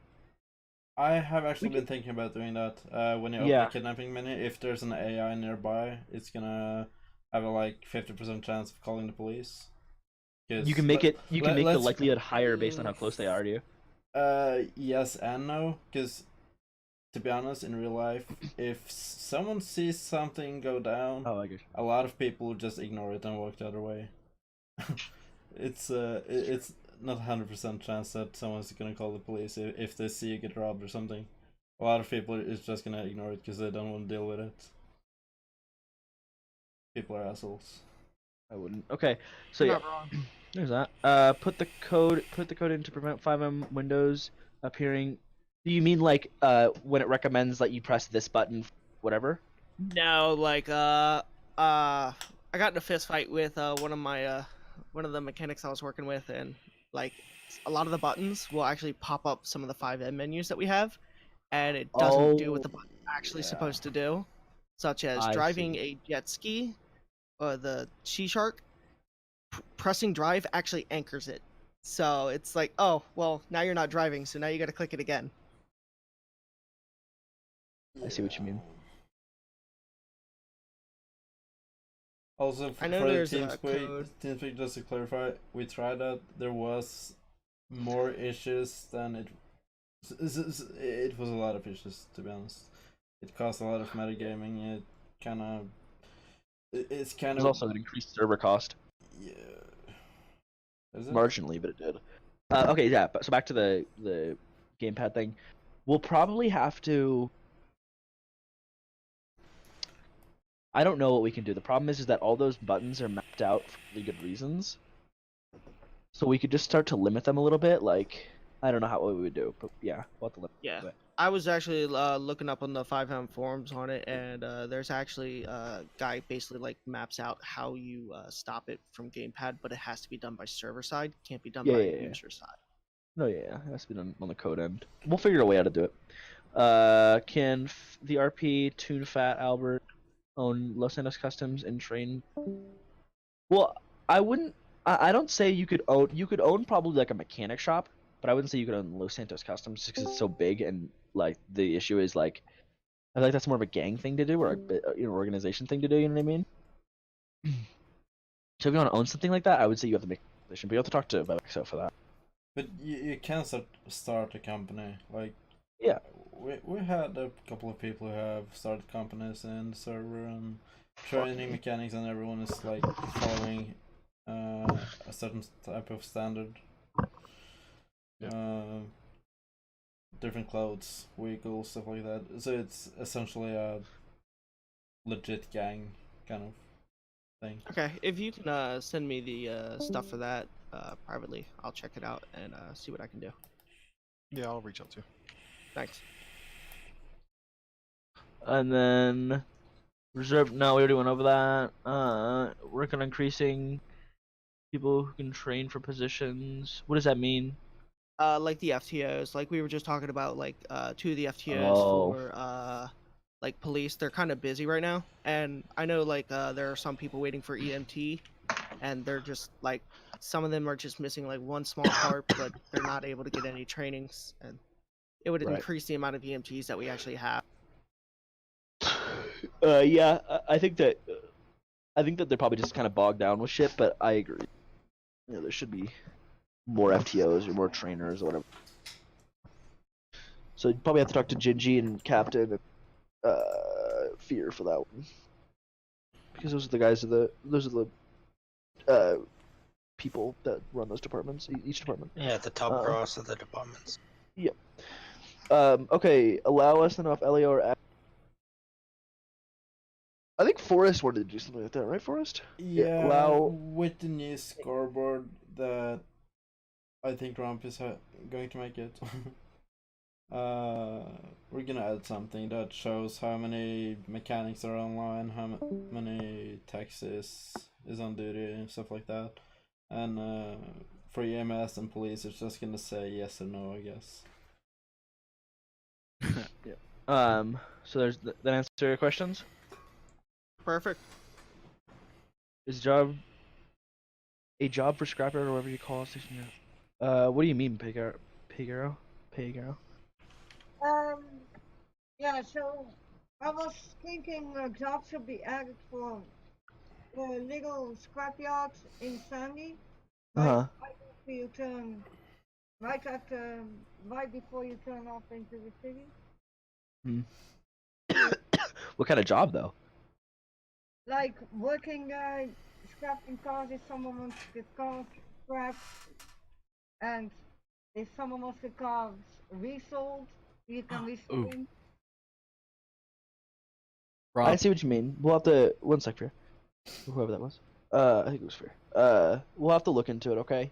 I have actually been thinking about doing that. When you open Yeah. a kidnapping menu, if there's an AI nearby, it's gonna have a like 50% chance of calling the police. You can make the let's- likelihood higher based on how close they are to you. Yes and no, because to be honest, in real life, if someone sees something go down, a lot of people just ignore it and walk the other way. It's not 100% chance that someone's gonna call the police if they see you get robbed or something. A lot of people is just gonna ignore it because they don't want to deal with it. People are assholes. I wouldn't. Okay, so You're yeah, not wrong. there's that. Put the code in to prevent 5M windows appearing. Do you mean like when it recommends that you press this button, whatever? No, like I got in a fist fight with one of the mechanics I was working with, and like a lot of the buttons will actually pop up some of the 5M menus that we have, and it doesn't do what the button's actually supposed to do, such as I driving a jet ski or the Sea Shark. Pressing drive actually anchors it, so it's like, oh well, now you're not driving, so now you got to click it again. I see what you mean. Also, I know for the there's a code. TeamSpeak, just to clarify, we tried that. There was more issues than it was a lot of issues, to be honest. It caused a lot of metagaming. It's kind of There's also an increased server cost. Yeah. Is it? Marginally, but it did. Okay, yeah. So back to the gamepad thing. We'll probably have to I don't know what we can do. The problem is that all those buttons are mapped out for really good reasons. So we could just start to limit them a little bit. Like, I don't know what we would do, but yeah, we'll have to limit Yeah. it. I was actually looking up on the 5M forums on it, and there's actually a guy basically like maps out how you stop it from gamepad, but it has to be done by server side. Can't be done by user side. No, yeah, it has to be done on the code end. We'll figure a way how to do it. Can the RP Tune Fat Albert own Los Santos Customs and train? Well, I wouldn't. I don't say you could own. You could own probably like a mechanic shop, but I wouldn't say you could own Los Santos Customs because it's so big and like the issue is like I feel like that's more of a gang thing to do or a organization thing to do. You know what I mean? So if you want to own something like that, I would say you have to make a position, but you have to talk to Bexo for that. But you can start a company. Like, yeah, we had a couple of people who have started companies in the server and training mechanics, and everyone is like following a certain type of standard. Different clothes, vehicles, stuff like that. So it's essentially a legit gang kind of thing. Okay, if you can send me the stuff for that privately, I'll check it out and see what I can do. Yeah, I'll reach out to you. Thanks. And then reserve. No, we already went over that. Work on increasing people who can train for positions. What does that mean? Like the FTOs, like we were just talking about, like 2 of the FTOs for like police. They're kind of busy right now, and I know like there are some people waiting for EMT, and they're just like some of them are just missing like one small part, but they're not able to get any trainings, and it would increase the amount of EMTs that we actually have. Yeah, I think that they're probably just kind of bogged down with shit, but I agree. You know, there should be more FTOs or more trainers or whatever. So you probably have to talk to Gingy and Captain and Fear for that one, because those are the guys people that run those departments, each department. Yeah, the top brass of the departments. Yep. Okay, allow us to know if Elio or I think Forrest wanted to do something like that, right, Forrest? Yeah, allow... with the new scoreboard that I think Rump is going to make it. We're gonna add something that shows how many mechanics are online, how many taxis is on duty, and stuff like that. And for EMS and police, it's just gonna say yes or no, I guess. Yeah. So there's that answer your questions. Perfect. Is a job for scrapper or whatever you call it? What do you mean, Pigaro? Yeah, so I was thinking a job should be added for the little scrapyard in Sandy. Right after you turn, right before you turn off into the city. What kind of job though? Like working scrapping cars if someone wants to get cars scrapped, and if someone wants the cars resold, you can resell them. I see what you mean. We'll have to 1 sec, Fear. Whoever that was. I think it was Fear. We'll have to look into it, okay?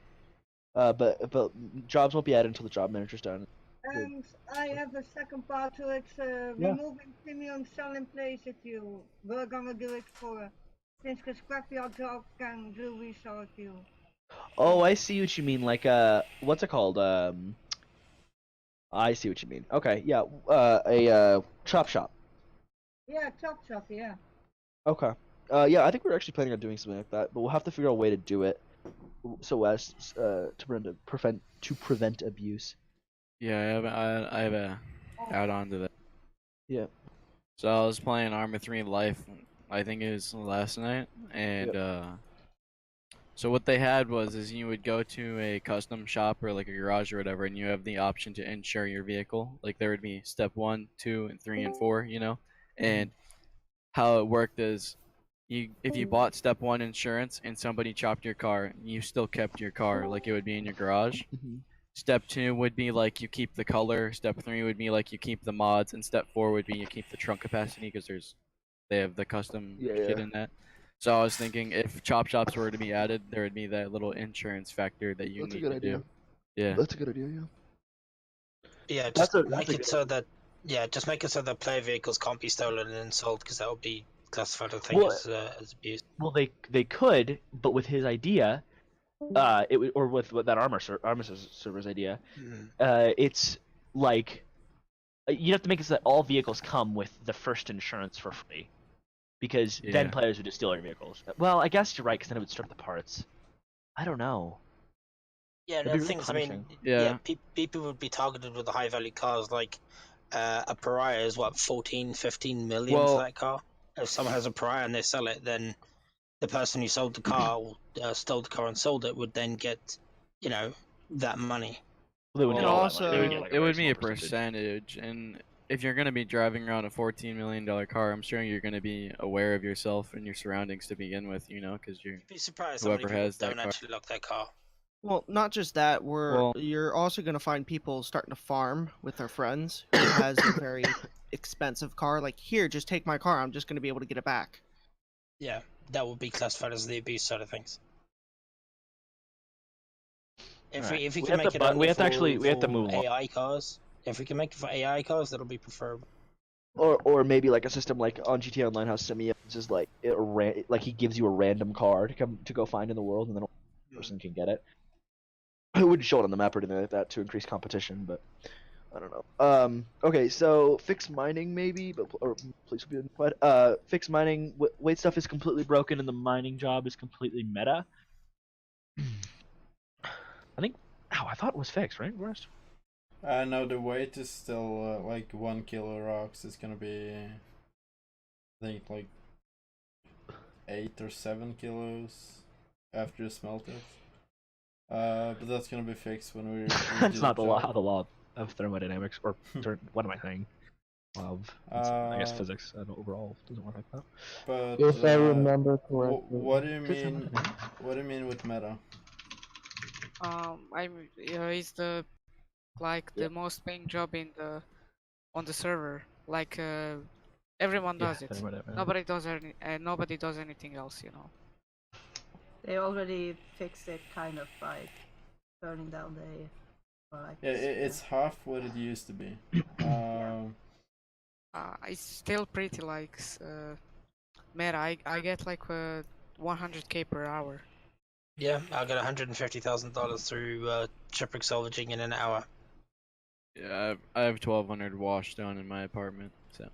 But jobs won't be added until the job manager's done. And I have a second part to it, removing premium selling place if you were gonna do it for, since the scrapyard job can do resell if you. Oh, I see what you mean. Like, what's it called? I see what you mean. Okay, yeah. A chop shop. Yeah, chop shop. Yeah. Okay. Yeah, I think we're actually planning on doing something like that, but we'll have to figure out a way to do it so as to prevent abuse. Yeah, I have a add on to that. Yeah. So I was playing Arma 3 Life, I think it was last night, and so what they had is you would go to a custom shop or like a garage or whatever, and you have the option to insure your vehicle. Like there would be step 1, 2, and 3, and 4, you know, and how it worked is if you bought step 1 insurance and somebody chopped your car, you still kept your car, like it would be in your garage. Step 2 would be like you keep the color. Step 3 would be like you keep the mods, and step 4 would be you keep the trunk capacity because there's They have the custom Yeah, kit yeah. in that. So I was thinking if chop shops were to be added, there would be that little insurance factor that you That's a need good to idea. do. Yeah. That's a good idea. Yeah. Yeah, That's just a make it good so that just make it so that player vehicles can't be stolen and sold, because that would be classified, I think, Well, as abuse. Well, they could, but with his idea, it would, or with that armor server's idea, it's like you have to make it so that all vehicles come with the first insurance for free, because then Yeah. players would just steal your vehicles. Well, I guess you're right, because then it would strip the parts. I don't know. Yeah, It'd the be really thing is, I mean, Yeah. people would be targeted with the high value cars. Like a Pariah is what 14, 15 million for Well- that car. If someone has a Pariah and they sell it, then the person who sold the car, stole the car and sold it, would then get, that money. Well, they wouldn't And get all that also, money. They would get like a It very would be small a percentage, and if you're gonna be driving around a $14 million car, I'm sure you're gonna be aware of yourself and your surroundings to begin with, because you're Be surprised how many whoever people has that don't car. actually lock their car. Well, not just that. Well- You're also gonna find people starting to farm with their friends who has a very expensive car. Like, here, just take my car. I'm just gonna be able to get it back. Yeah, that would be classified as the abuse side of things. If we We can have make to it bu- only we have to for, actually- we have to for move on. AI cars, if we can make it for AI cars, that'll be preferable. Or maybe like a system like on GTA Online, how Simeon is like like he gives you a random car to go find in the world, and then one person can get it. I wouldn't show it on the map or anything like that to increase competition, but I don't know. Okay, so fix mining maybe, but or please be quiet. Fix mining. Weight stuff is completely broken, and the mining job is completely meta. I think. I thought it was fixed, right? Rest. No, the weight is still like 1 kilo rocks is gonna be, I think, like 8 or 7 kilos after you smelt it. But that's gonna be fixed when we. That's not the law of thermodynamics, or what am I saying? Of I guess physics and overall doesn't work like that. But If I remember correctly. what do you mean? What do you mean with meta? It's the the most paying job on the server. Like everyone does it. Nobody does anything else. They already fixed it kind of by turning down the. Yeah, it's half what it used to be. It's still pretty meta. I get like 100k per hour. Yeah, I got $150,000 through shipwreck salvaging in an hour. Yeah, I have 1,200 washdown in my apartment, so.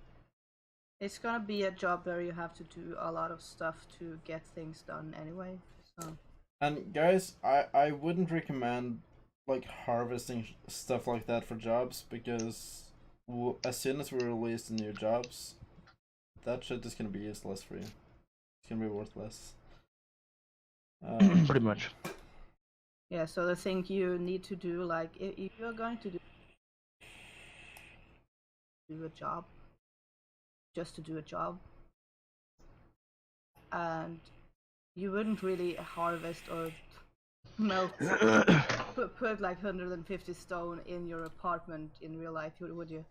It's gonna be a job where you have to do a lot of stuff to get things done anyway. So. And guys, I wouldn't recommend like harvesting stuff like that for jobs, because as soon as we release the new jobs, that shit is gonna be useless for you. It's gonna be worthless. Pretty much. Yeah, so the thing you need to do, like, if you're going to do a job, just to do a job, and you wouldn't really harvest or melt, put like 150 stone in your apartment in real life, would you?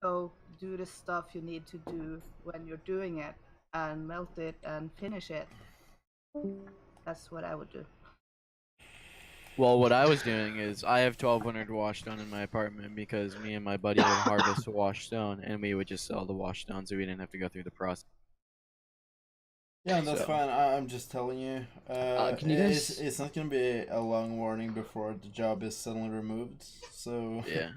So do the stuff you need to do when you're doing it, and melt it and finish it. That's what I would do. Well, what I was doing is I have 1,200 washstone in my apartment because me and my buddy would harvest washstone, and we would just sell the washstone so we didn't have to go through the process. Yeah, that's So- fine. I'm just telling you. Can you guys- It's not gonna be a long warning before the job is suddenly removed. So Yeah.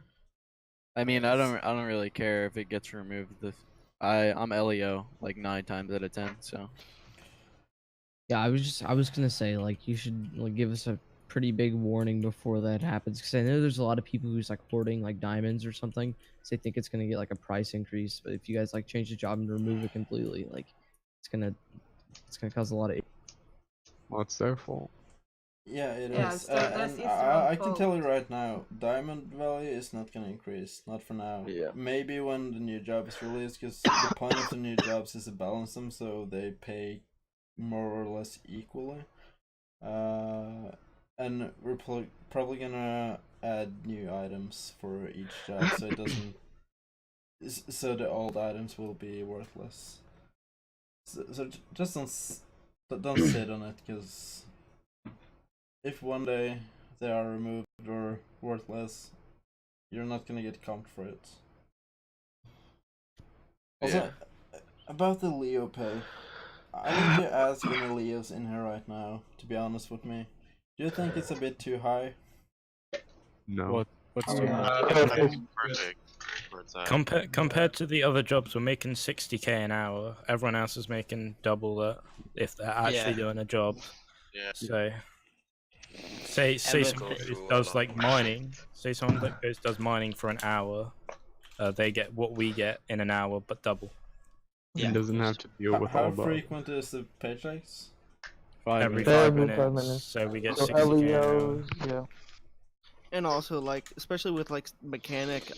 I mean, I don't really care if it gets removed. I'm LEO like 9 times out of 10. So. Yeah, I was gonna say like you should like give us a pretty big warning before that happens, because I know there's a lot of people who's like hoarding like diamonds or something, so they think it's gonna get like a price increase. But if you guys like change the job and remove it completely, like it's gonna cause a lot of. Well, it's their fault. yeah, it Yeah, is. it's And their own I can fault. tell you right now, diamond value is not gonna increase. Not for now. Yeah. Maybe when the new job is released, because the point of the new jobs is to balance them so they pay more or less equally. And we're probably gonna add new items for each job, so it doesn't. So the old items will be worthless. So just don't sit on it, because if one day they are removed or worthless, you're not gonna get comped for it. Also, about the Leo pay, I need to ask any Leos in here right now, to be honest with me. Do you think it's a bit too high? No. What's too Compared to the other jobs, we're making 60k an hour. Everyone else is making double that if they're actually doing a job. Yeah. So, say someone does like mining. Say someone that does mining for an hour, they get what we get in an hour, but double. It doesn't have to deal with all How the. frequent is the paychecks? Every Every 5 5 minutes. minutes. So we get So 60k an hour. LEOs, yeah. And also, like, especially with like mechanic,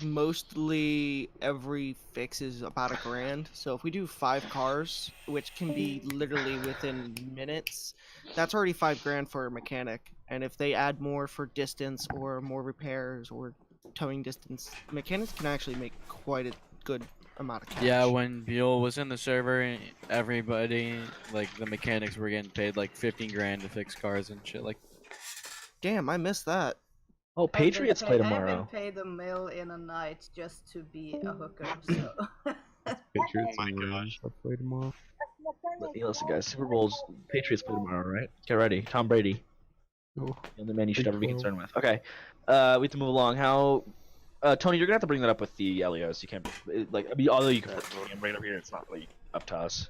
mostly every fix is about $1,000. So if we do 5 cars, which can be literally within minutes, that's already $5,000 for a mechanic. And if they add more for distance or more repairs or towing distance, mechanics can actually make quite a good amount of cash. Yeah, when Buell was in the server, everybody, like the mechanics were getting paid like 15 grand to fix cars and shit like. Damn, I missed that. Oh, Patriots play I've tomorrow. been paid a mil in a night just to be a hooker, so. Patriots and Rams play tomorrow. Hey, listen, guys, Super Bowl's Patriots play tomorrow, right? Get ready, Tom Brady. Oh. The only man you should Big ever be 12. concerned with. Okay, we have to move along. How, Tony, you're gonna have to bring that up with the LEOs. You can't, like, I mean, although you can bring it up here, it's not really up to us.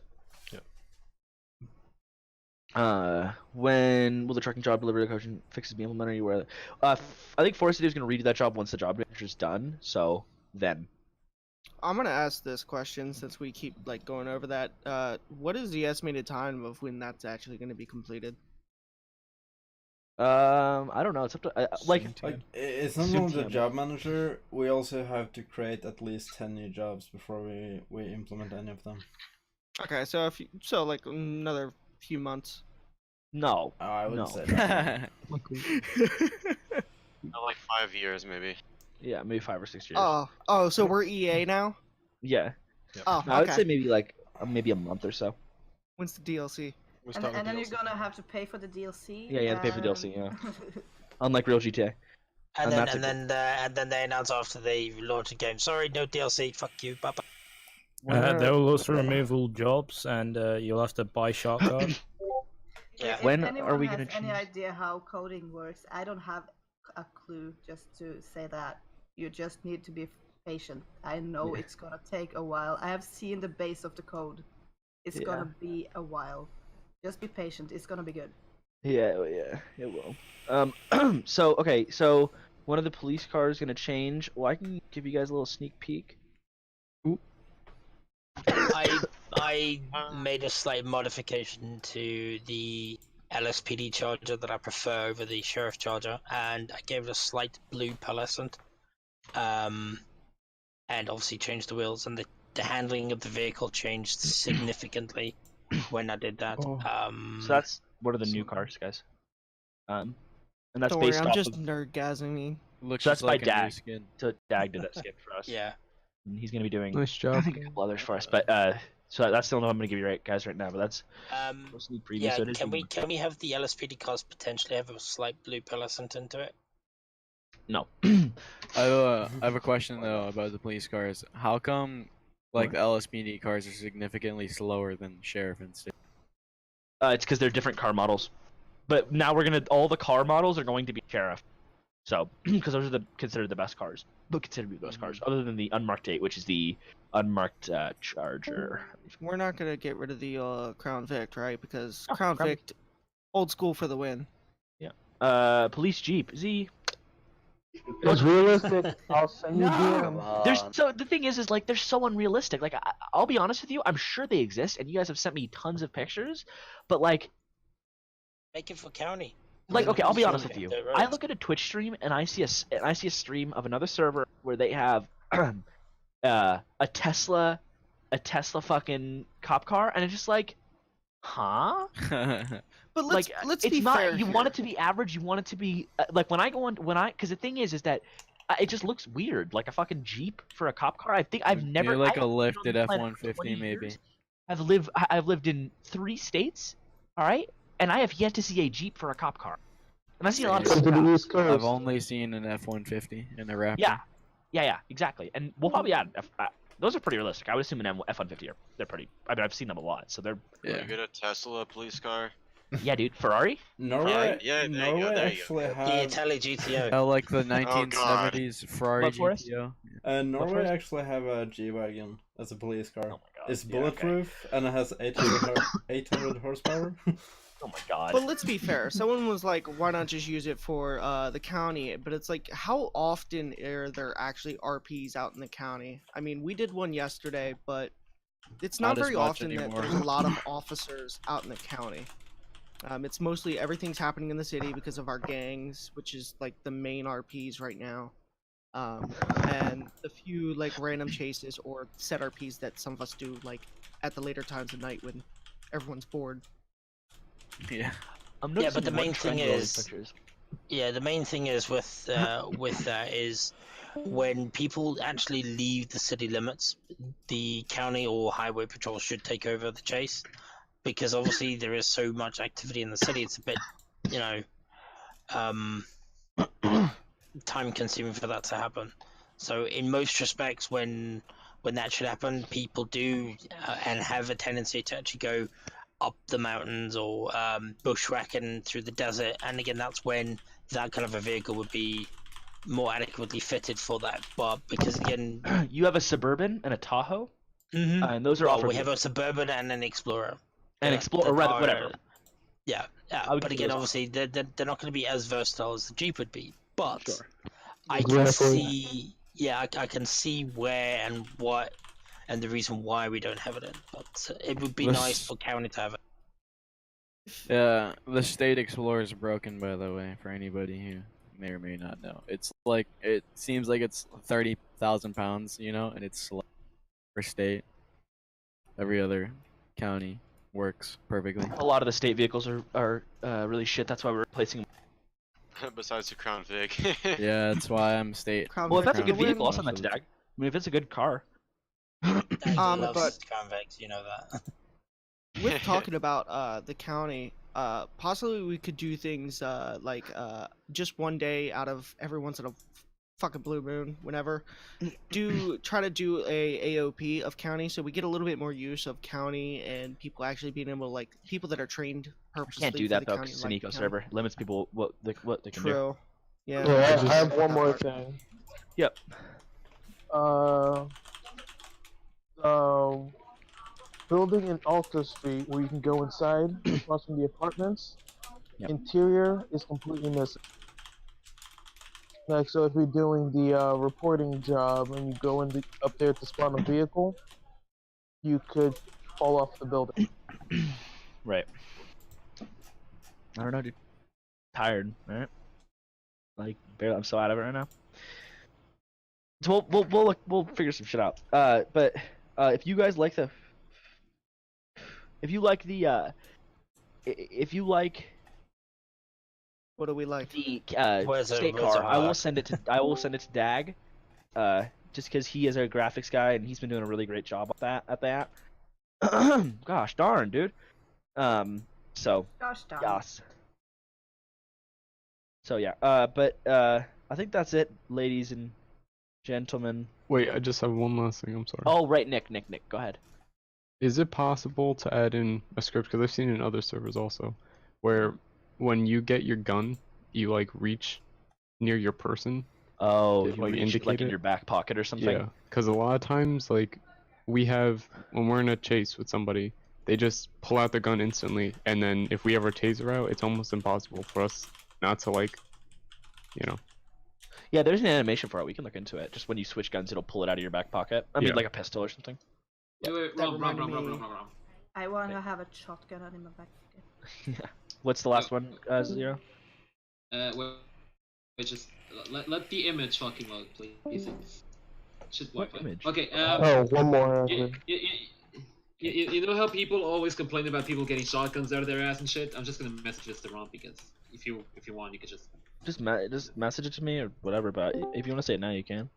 When will the trucking job delivery coaching fixes be implemented? Where, I think Forest City is gonna redo that job once the job manager's done. So then. I'm gonna ask this question since we keep like going over that. What is the estimated time of when that's actually gonna be completed? I don't know. It's up to like it's not only the job manager. We also have to create at least 10 new jobs before we implement any of them. Okay, so like another few months. No, I wouldn't no. say that. Like 5 years, maybe. Yeah, maybe 5 or 6 years. Oh, so we're EA now? Yeah. Oh, No, I would okay. say maybe like maybe a month or so. When's the DLC? And then you're gonna have to pay for the DLC. Yeah, you have to pay for DLC. Yeah. Unlike real GTA. And that's then they announce after they launch a game. Sorry, no DLC. Fuck you. Bye bye. They will also remove all jobs, and you'll have to buy shark card. Yeah. When if anyone are we has gonna any change? idea how coding works, I don't have a clue. Just to say that you just need to be patient. I know it's gonna take a while. I have seen the base of the code. It's gonna be a while. Just be patient. It's gonna be good. Yeah, it will. So okay, so one of the police cars gonna change. Well, I can give you guys a little sneak peek. I made a slight modification to the LSPD charger that I prefer over the sheriff charger, and I gave it a slight blue pearlescent. And obviously changed the wheels, and the handling of the vehicle changed significantly when I did that. So that's one of the new cars, guys. And that's Don't worry, based I'm off just of. nerdgasming. Looks So that's just by like a new Dag. skin. So Dag did that skip for us. Yeah. And he's gonna be doing. Nice job. I think a couple others for us, but so that's the only one I'm gonna give you right now. But that's a sneak preview. Yeah, So it is can we have the LSPD cars potentially have a slight blue pearlescent into it? No. I have a question though about the police cars. How come like the LSPD cars are significantly slower than sheriff and state? It's because they're different car models. But now all the car models are going to be sheriff. So, because those are considered the best cars. But considered to be the best cars, other than the unmarked 8, which is the unmarked Charger. We're not gonna get rid of the Crown Vic, right? Because Crown Vic, old school for the win. Yeah. Police Jeep Z. It's realistic. I'll send you DM. There's so the thing is like they're so unrealistic. Like I'll be honest with you, I'm sure they exist, and you guys have sent me tons of pictures, but like. Make it for county. Like, okay, I'll be honest with you. Right. I look at a Twitch stream and I see a stream of another server where they have a Tesla fucking cop car, and it's just like, huh? But let's be not, fair you here. want it to be average. You want it to be like because the thing is that it just looks weird, like a fucking Jeep for a cop car. I think I've never Maybe like I a haven't been on lifted the planet for F-150 20 maybe. years. I've lived in 3 states, all right, and I have yet to see a Jeep for a cop car. And I've seen a lot of stuff. I've only seen an F-150 in a Raptor. Yeah, exactly. And we'll probably add those are pretty realistic. I would assume an F-150 they're pretty. I mean, I've seen them a lot, so they're. You get a Tesla police car. Yeah, dude, Ferrari. Norway, Yeah, there you Norway go, there you actually go. have The Italy GTO. I like the 1970s Ferrari What for us? GTO. Norway actually have a G-Wagon as a police car. Oh my god. It's bulletproof and it has 800 horsepower. Oh my god. But let's be fair. Someone was like, "Why not just use it for the county?" But it's like, how often are there actually RPs out in the county? I mean, we did one yesterday, but it's not Not as very much often anymore. that there's a lot of officers out in the county. It's mostly everything's happening in the city because of our gangs, which is like the main RPs right now, and a few like random chases or set RPs that some of us do like at the later times of night when everyone's bored. Yeah. Yeah, but the main thing is, the main thing is with that is when people actually leave the city limits, the county or highway patrol should take over the chase, because obviously there is so much activity in the city. It's a bit, time consuming for that to happen. So in most respects, when that should happen, people do and have a tendency to actually go up the mountains or bushwhacking through the desert, and again, that's when that kind of a vehicle would be more adequately fitted for that. But because again, you have a Suburban and a Tahoe, and those are well, offered. we have a Suburban and an Explorer. An Explorer, rather, whatever. Yeah, but again, obviously, they're not going to be as versatile as the Jeep would be. But I can see, I can see where and what, and the reason why we don't have it in. But it would be nice for county to have it. Yeah, the State Explorer is broken, by the way, for anybody who may or may not know. It's like, it seems like it's 30,000 pounds, and it's for state. Every other county works perfectly. A lot of the state vehicles are really shit. That's why we're replacing them. Besides the Crown Vic. Yeah, that's why I'm state. Well, if that's a good vehicle, I'll send that to Dag. I mean, if it's a good car. But convex, you know that. With talking about the county, possibly we could do things like just one day out of every once in a fucking blue moon, whenever, try to do a AOP of county, so we get a little bit more use of county and people actually being able to, like, people that are trained purposely. Can't do that though, because it's an eco server. Limits people what they can do. True. Yeah. I have one more thing. Yep. Building in Alta Street where you can go inside across from the apartments. Interior is completely missing. Like, so if you're doing the reporting job and you go up there to spawn a vehicle, you could fall off the building. Right. I don't know, dude. Tired, right? Like, barely. I'm so out of it right now. So we'll figure some shit out. But if you guys like if you like what do we like? The state car, I will send it to Dag, just because he is our graphics guy and he's been doing a really great job at that. Gosh darn, dude. So Gosh darn. yes. So yeah, but I think that's it, ladies and gentlemen. Wait, I just have one last thing. I'm sorry. Oh right, Nick, go ahead. Is it possible to add in a script, because I've seen it in other servers also, where when you get your gun, you like reach near your person? Oh, to, you like, reach, indicate like in it? your back pocket or something? Yeah, because a lot of times, like, we have, when we're in a chase with somebody, they just pull out their gun instantly, and then if we ever taser out, it's almost impossible for us not to, like, Yeah, there's an animation for it. We can look into it. Just when you switch guns, it'll pull it out of your back pocket. I mean, Yeah. like a pistol or something. Wait, Rob. I want to have a shotgun in my back pocket. What's the last one, Zero? Wait, just let the image fucking load, please. Should work. Image? Okay. one more. You know how people always complain about people getting shotguns out of their ass and shit? I'm just gonna message this to Ron, because if you want, you can just message it to me or whatever. But if you want to say it now, you can.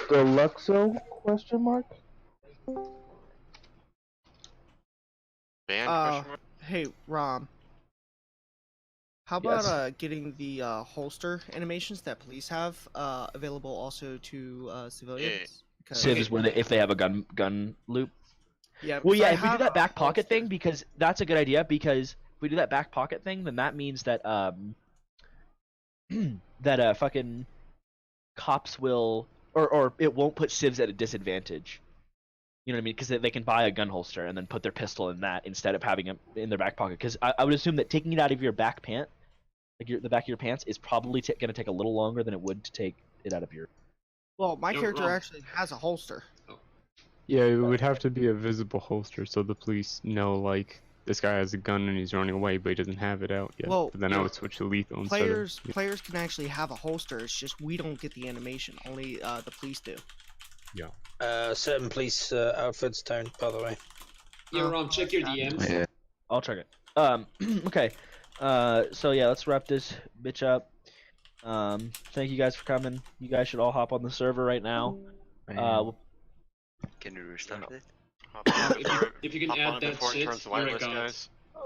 Deluxo? Question mark. Band? Question mark? Hey, Rom. How about getting the holster animations that police have available also to civilians? Civs where if they have a gun loop. Yeah. Well, yeah. I If we do have that a back pocket thing, because that's a good idea. Because if we do that back pocket thing, then that means that that fucking cops will or it won't put civs at a disadvantage. You know what I mean? Because they can buy a gun holster and then put their pistol in that instead of having it in their back pocket. Because I would assume that taking it out of your back pant, like the back of your pants, is probably going to take a little longer than it would to take it out of your. Well, my character actually has a holster. Yeah, it would have to be a visible holster so the police know, like, this guy has a gun and he's running away, but he doesn't have it out yet. Well, But then I would switch to lethal instead of... Players can actually have a holster. It's just we don't get the animation. Only the police do. Yeah. Certain police outfits don't, by the way. Yeah, Rom, check your DMs. I'll check it. Okay. So yeah, let's wrap this bitch up. Thank you guys for coming. You guys should all hop on the server right now. Can we restart it? If you can add that shit, you're a god.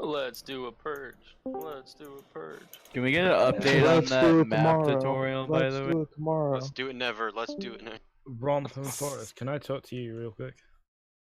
Let's do a purge. Let's do a purge. Can we get an update on that map tutorial, by the way? Let's do it tomorrow. Let's do it never. Let's do it never. Rom from Forest, can I talk to you real quick?